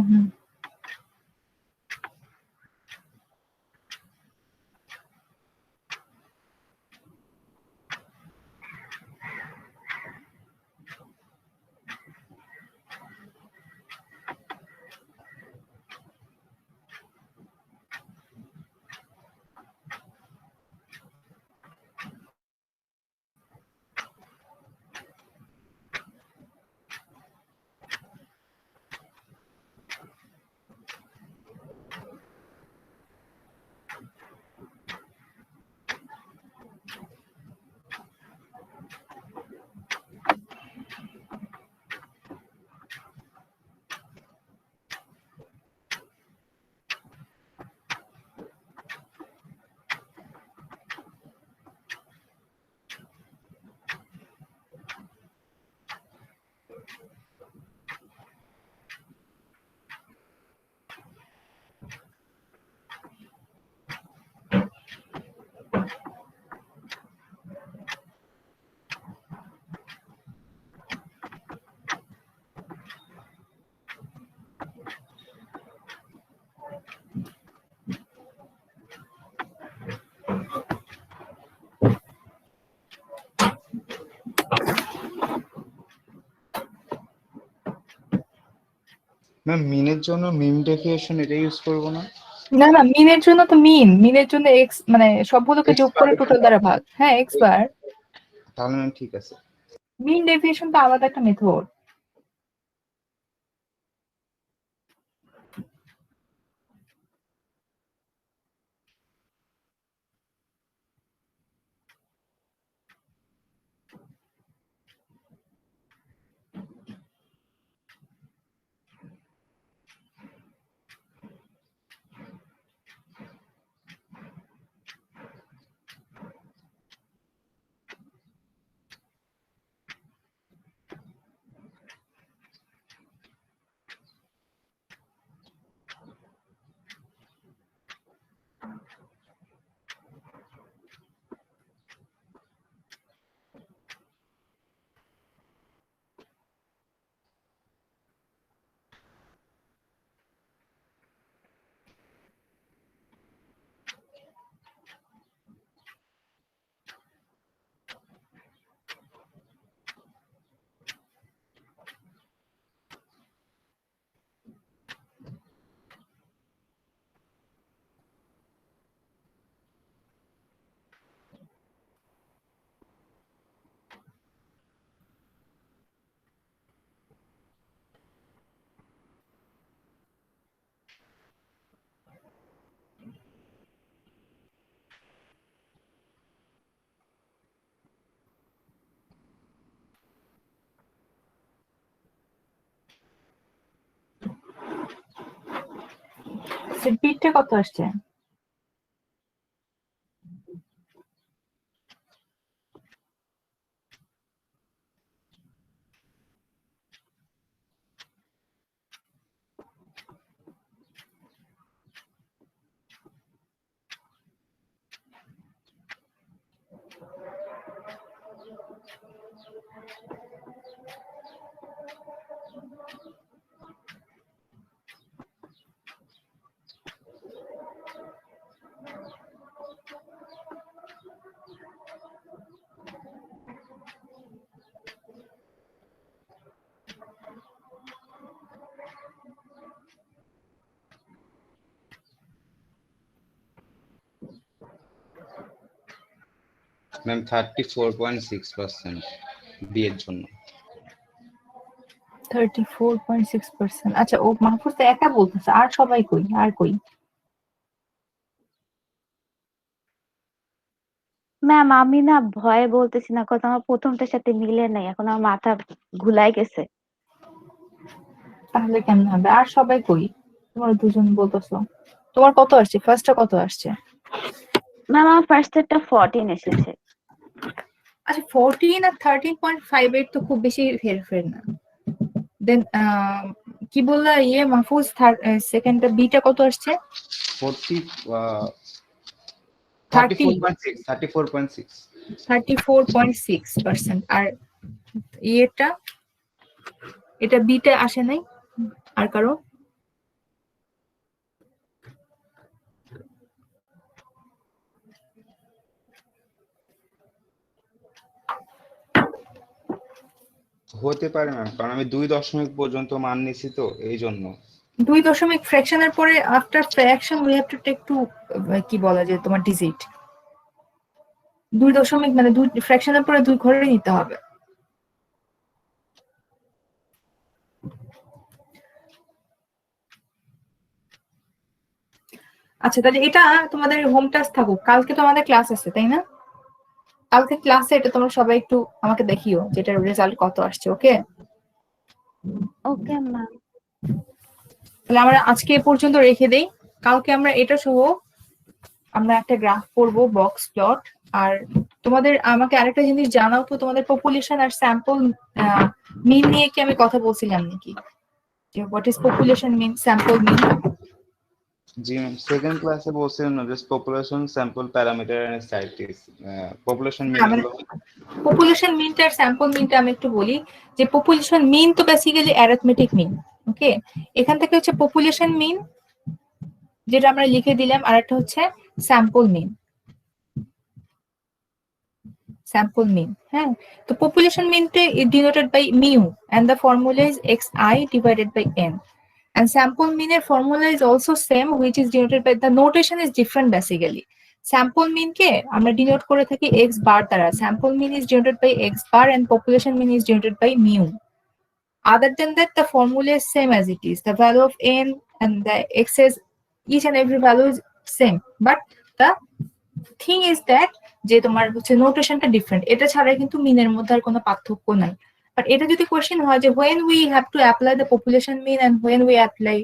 S5: ম্যাম মিনের জন্য মিম ডেফিনেশন এটা ইউজ করবো না?
S1: না না মিনের জন্য তো মিনের জন্য এক্স মানে সবগুলোকে যোগ করে টোটাল দ্বারা ভাগ। হ্যাঁ এক্স বার।
S5: তাহলে ম্যাম ঠিক আছে।
S1: মিন ডেফিনেশন তো আলাদা একটা মেথড। বিটটা কত আসছে?
S5: ম্যাম 34.6% বি এর জন্য।
S1: 34.6%। আচ্ছা ও মাহফুজ তো একা বলতেছে, আর সবাই কই? আর কই?
S4: ম্যাম আমি না ভয়ে বলতেছি না, কথা আমার প্রথমটার সাথে মিলে নাই, এখন আমার মাথা ঘুলাই গেছে।
S1: তাহলে কেমন হবে? আর সবাই কই? তোমরা দুজন বলতেছো। তোমার কত আসছে? ফার্স্টটা কত আসছে?
S4: ম্যাম আমার ফার্স্ট সেটটা 14 এসেছে।
S1: আচ্ছা 14 আর 13.58 তো খুব বেশি হেরফের না। দেন কি বললা মাহফুজ সেকেন্ডটা বিটা কত আসছে?
S5: 34.6
S1: 34.6%। আর ইয়েটা এটা বিতে আসে নাই আর কারো?
S5: হতে পারে ম্যাম, কারণ আমি 2 দশমিক পর্যন্ত মান নিছি তো এই জন্য।
S1: 2 দশমিক ফ্র্যাকশনের পরে after fraction we have to take two কি বলা যায় তোমার ডিজিট। 2 দশমিক মানে 2 ফ্র্যাকশনের পরে 2 ঘরে নিতে হবে। আচ্ছা তাহলে এটা তোমাদের হোম টাস্ক থাকুক, কালকে তো আমাদের ক্লাস আছে তাই না? কালকে ক্লাসে এটা তোমরা সবাই একটু আমাকে দেখিও যেটার রেজাল্ট কত আসছে। ওকে,
S4: ওকে ম্যাম।
S1: তাহলে আমরা আজকে এ পর্যন্ত রেখে দেই। কালকে আমরা এটা সহ আমরা একটা গ্রাফ করব, বক্স প্লট। আর তোমাদের আমাকে আরেকটা জিনিস জানাও তো, তোমাদের পপুলেশন আর স্যাম্পল মিন নিয়ে কি আমি কথা বলছিলাম নাকি? যে what is population mean, sample mean?
S5: জি ম্যাম, সেকেন্ড ক্লাসে বলছিলেন না, just population, sample, parameter and statistics. Population mean হলো
S1: পপুলেশন মিনটা আর স্যাম্পল মিনটা আমি একটু বলি। যে পপুলেশন মিন তো বেসিক্যালি অ্যারিথমেটিক মিন। ওকে, এখান থেকে হচ্ছে পপুলেশন মিন যেটা আমরা লিখে দিলাম, আর একটা হচ্ছে স্যাম্পল মিন। Sample mean, হ্যাঁ। তো population mean is denoted by mu and the formula is xi divided by n, and sample mean এর formula is also same which is denoted by, the notation is different basically. Sample mean কে আমরা denote করে থাকি x bar দ্বারা, sample mean is denoted by x bar and population mean is denoted by mu. Other than that the formula is same as it is, the value of n and the x's, each and every value is same, but the thing is that যে তোমার হচ্ছে নোটেশনটা different. এটা ছাড়া কিন্তু মিনের মধ্যে আর কোনো পার্থক্য নাই। বাট এটা যদি কোয়েশ্চেন হয় যে when we have to apply the population mean and when we apply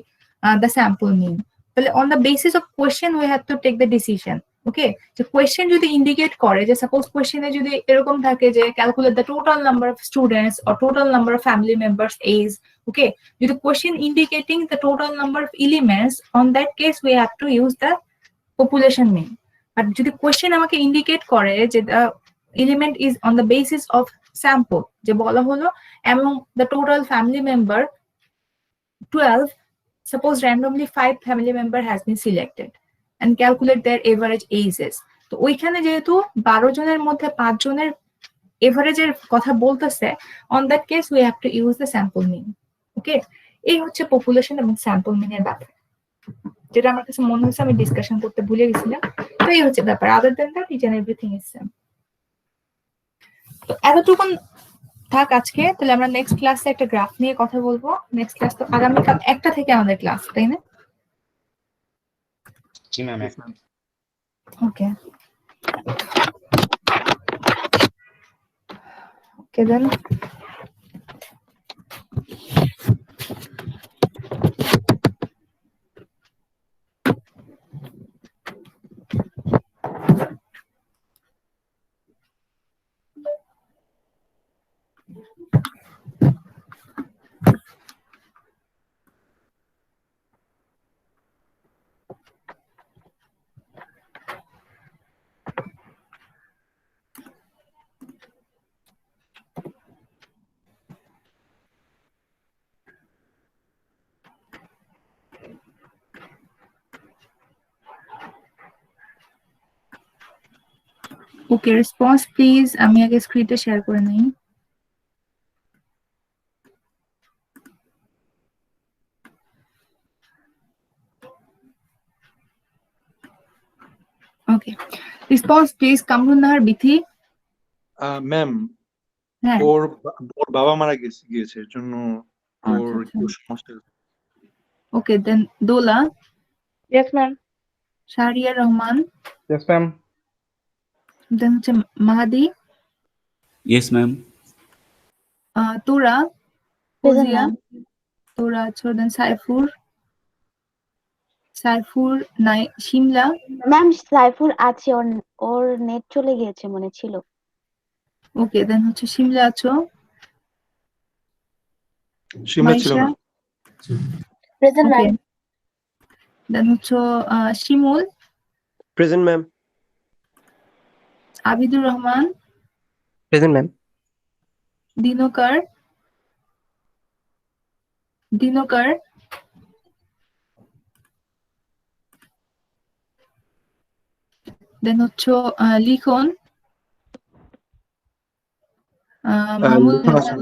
S1: the sample mean, তাহলে on the basis of question we have to take the decision. Okay, যে কোয়েশ্চেন যদি ইন্ডিকেট করে যে suppose কোয়েশ্চেনে যদি এরকম থাকে যে calculate the total number of students or total number of family members as, okay, যদি question indicating the total number of elements, on that case we have to use the population mean. আর যদি question আমাকে indicate করে যে the element is on the basis of sample, যে বলা হলো among the total family member 12, suppose randomly 5 family member has been selected and calculate their average ages, তো ওইখানে যেহেতু 12 জনের মধ্যে 5 জনের এভারেজের কথা বলতেছে, on that case we have to use the sample mean. Okay, এই হচ্ছে পপুলেশন এবং স্যাম্পল মিনের ব্যাপার, যেটা আমার কাছে মনে হচ্ছে আমি ডিসকাশন করতে ভুলে গেছিলাম। তো এই হচ্ছে ব্যাপার, other than that each and everything is same. তো এতটুকুন থাক আজকে। তাহলে আমরা নেক্সট ক্লাসে একটা গ্রাফ নিয়ে কথা বলবো। নেক্সট ক্লাস তো আগামীকাল 1টা থেকে আমাদের ক্লাস, তাই না?
S5: জি ma'am.
S1: Okay okay then. Okay, response please. আমি আগে স্ক্রিনটা শেয়ার করে নিই। Okay, response please. Kamrun Nahar Bithi.
S3: Ma'am,
S1: হ্যাঁ,
S3: ওর বাবা মারা গিয়েছে, এর জন্য ওর
S1: আচ্ছা
S3: একটু সমস্যা।
S1: Okay then Dola.
S4: Yes ma'am.
S1: Shahria Rahman.
S6: Yes, ma'am.
S1: Then হচ্ছে মাহাদি।
S7: Yes, ma'am.
S1: তোরা।
S4: প্রেজেন্ট
S1: ফৌজিয়া।
S4: ম্যাম।
S1: তোরা আছো। দেন সাইফুর। সাইফুর নাই। শিমলা।
S4: ম্যাম সাইফুর আছে, ওর ওর নেট চলে গিয়েছে মনে ছিল।
S1: ওকে দেন হচ্ছে শিমলা আছো।
S3: শিমলা ছিল
S1: মাইশা।
S3: না।
S4: Present
S1: okay
S4: ma'am.
S1: দেন হচ্ছে শিমুল।
S6: Present, ma'am.
S1: Abidur Rahman.
S6: Present, ma'am.
S1: দিনকার। দিনকর, দেন হচ্ছে লিখন, মাহমুদ হাসান।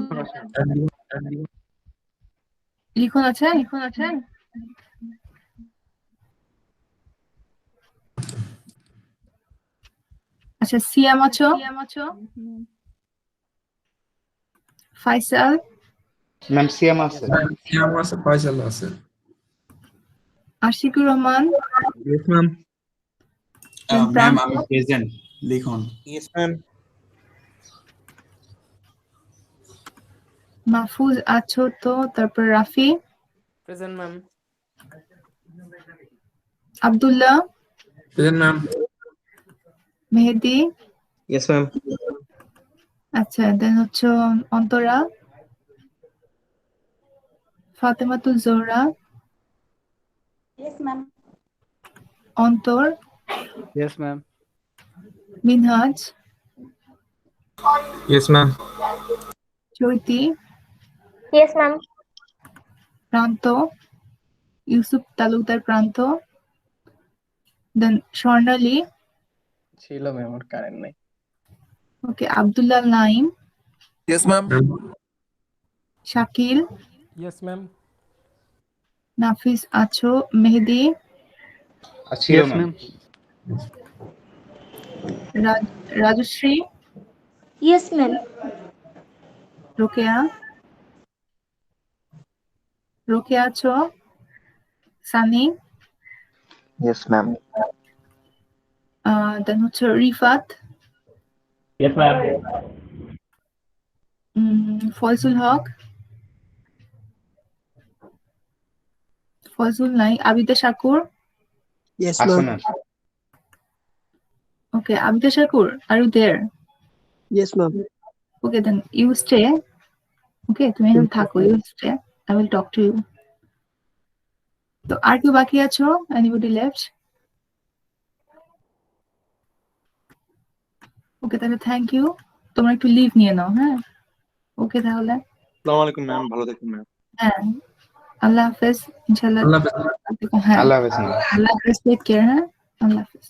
S1: লিখন আছে? আচ্ছা, সিয়াম আছো? ফাইসাল,
S5: ম্যাম সিএম আছে।
S1: Ashikur Rahman,
S6: Yes, ma'am.
S7: Ma'am, I'm present. Likhon.
S6: Yes, ma'am.
S1: Mahfuz আছো তো? তারপর Rafi,
S8: Present, ma'am.
S1: Abdullah,
S6: Present, ma'am.
S1: মেহেদি,
S6: Yes, ma'am.
S1: আচ্ছা, দেন হচ্ছে অন্তরা, ফাতেমাতুল জোহরা,
S4: Yes, ma'am.
S1: অন্তর,
S6: Yes, ma'am.
S1: Minhaj,
S6: Yes, ma'am.
S1: চৈতি,
S4: Yes, ma'am.
S1: প্রান্ত, ইউসুফ তালুকদার প্রান্ত, দেন স্বর্ণালী,
S6: ছিল ম্যাম, আমার কারেন্ট নাই।
S1: ওকে, Abdullah Naim,
S6: Yes, ma'am.
S1: Shakil,
S8: Yes, ma'am.
S1: নাফিস আছো, মেহেদি,
S5: ছিল
S6: Yes,
S5: ma'am.
S6: ma'am.
S1: Rajashree,
S4: Yes, ma'am.
S1: Rokeya, আছো, সানি,
S9: Yes, ma'am.
S1: দেন হচ্ছে রিফাত,
S6: Yes, ma'am.
S1: ফয়জুল হক, ফয়জুল নাই, আবিদা শাকুর,
S6: Yes,
S5: আছে
S6: ma'am.
S5: Ma'am.
S1: Okay, Abida Shakur, are you there?
S6: Yes, ma'am.
S1: Okay, then you stay. Okay, তুমি এখন থাকো, you stay, I will talk to you. তো আর কেউ বাকি আছো? Anybody left? ওকে, তাহলে থ্যাংক ইউ, তোমরা একটু লিভ নিয়ে নাও। হ্যাঁ, ওকে, তাহলে
S3: আসসালামু আলাইকুম ম্যাম, ভালো থাকুন ম্যাম।
S1: হ্যাঁ, আল্লাহ হাফেজ, ইনশাল্লাহ।
S6: আল্লাহ হাফেজ।
S1: হ্যাঁ,
S5: আল্লাহ হাফেজ ম্যাম।
S1: আল্লাহ হাফেজ, টেক কেয়ার। হ্যাঁ, আল্লাহ হাফেজ।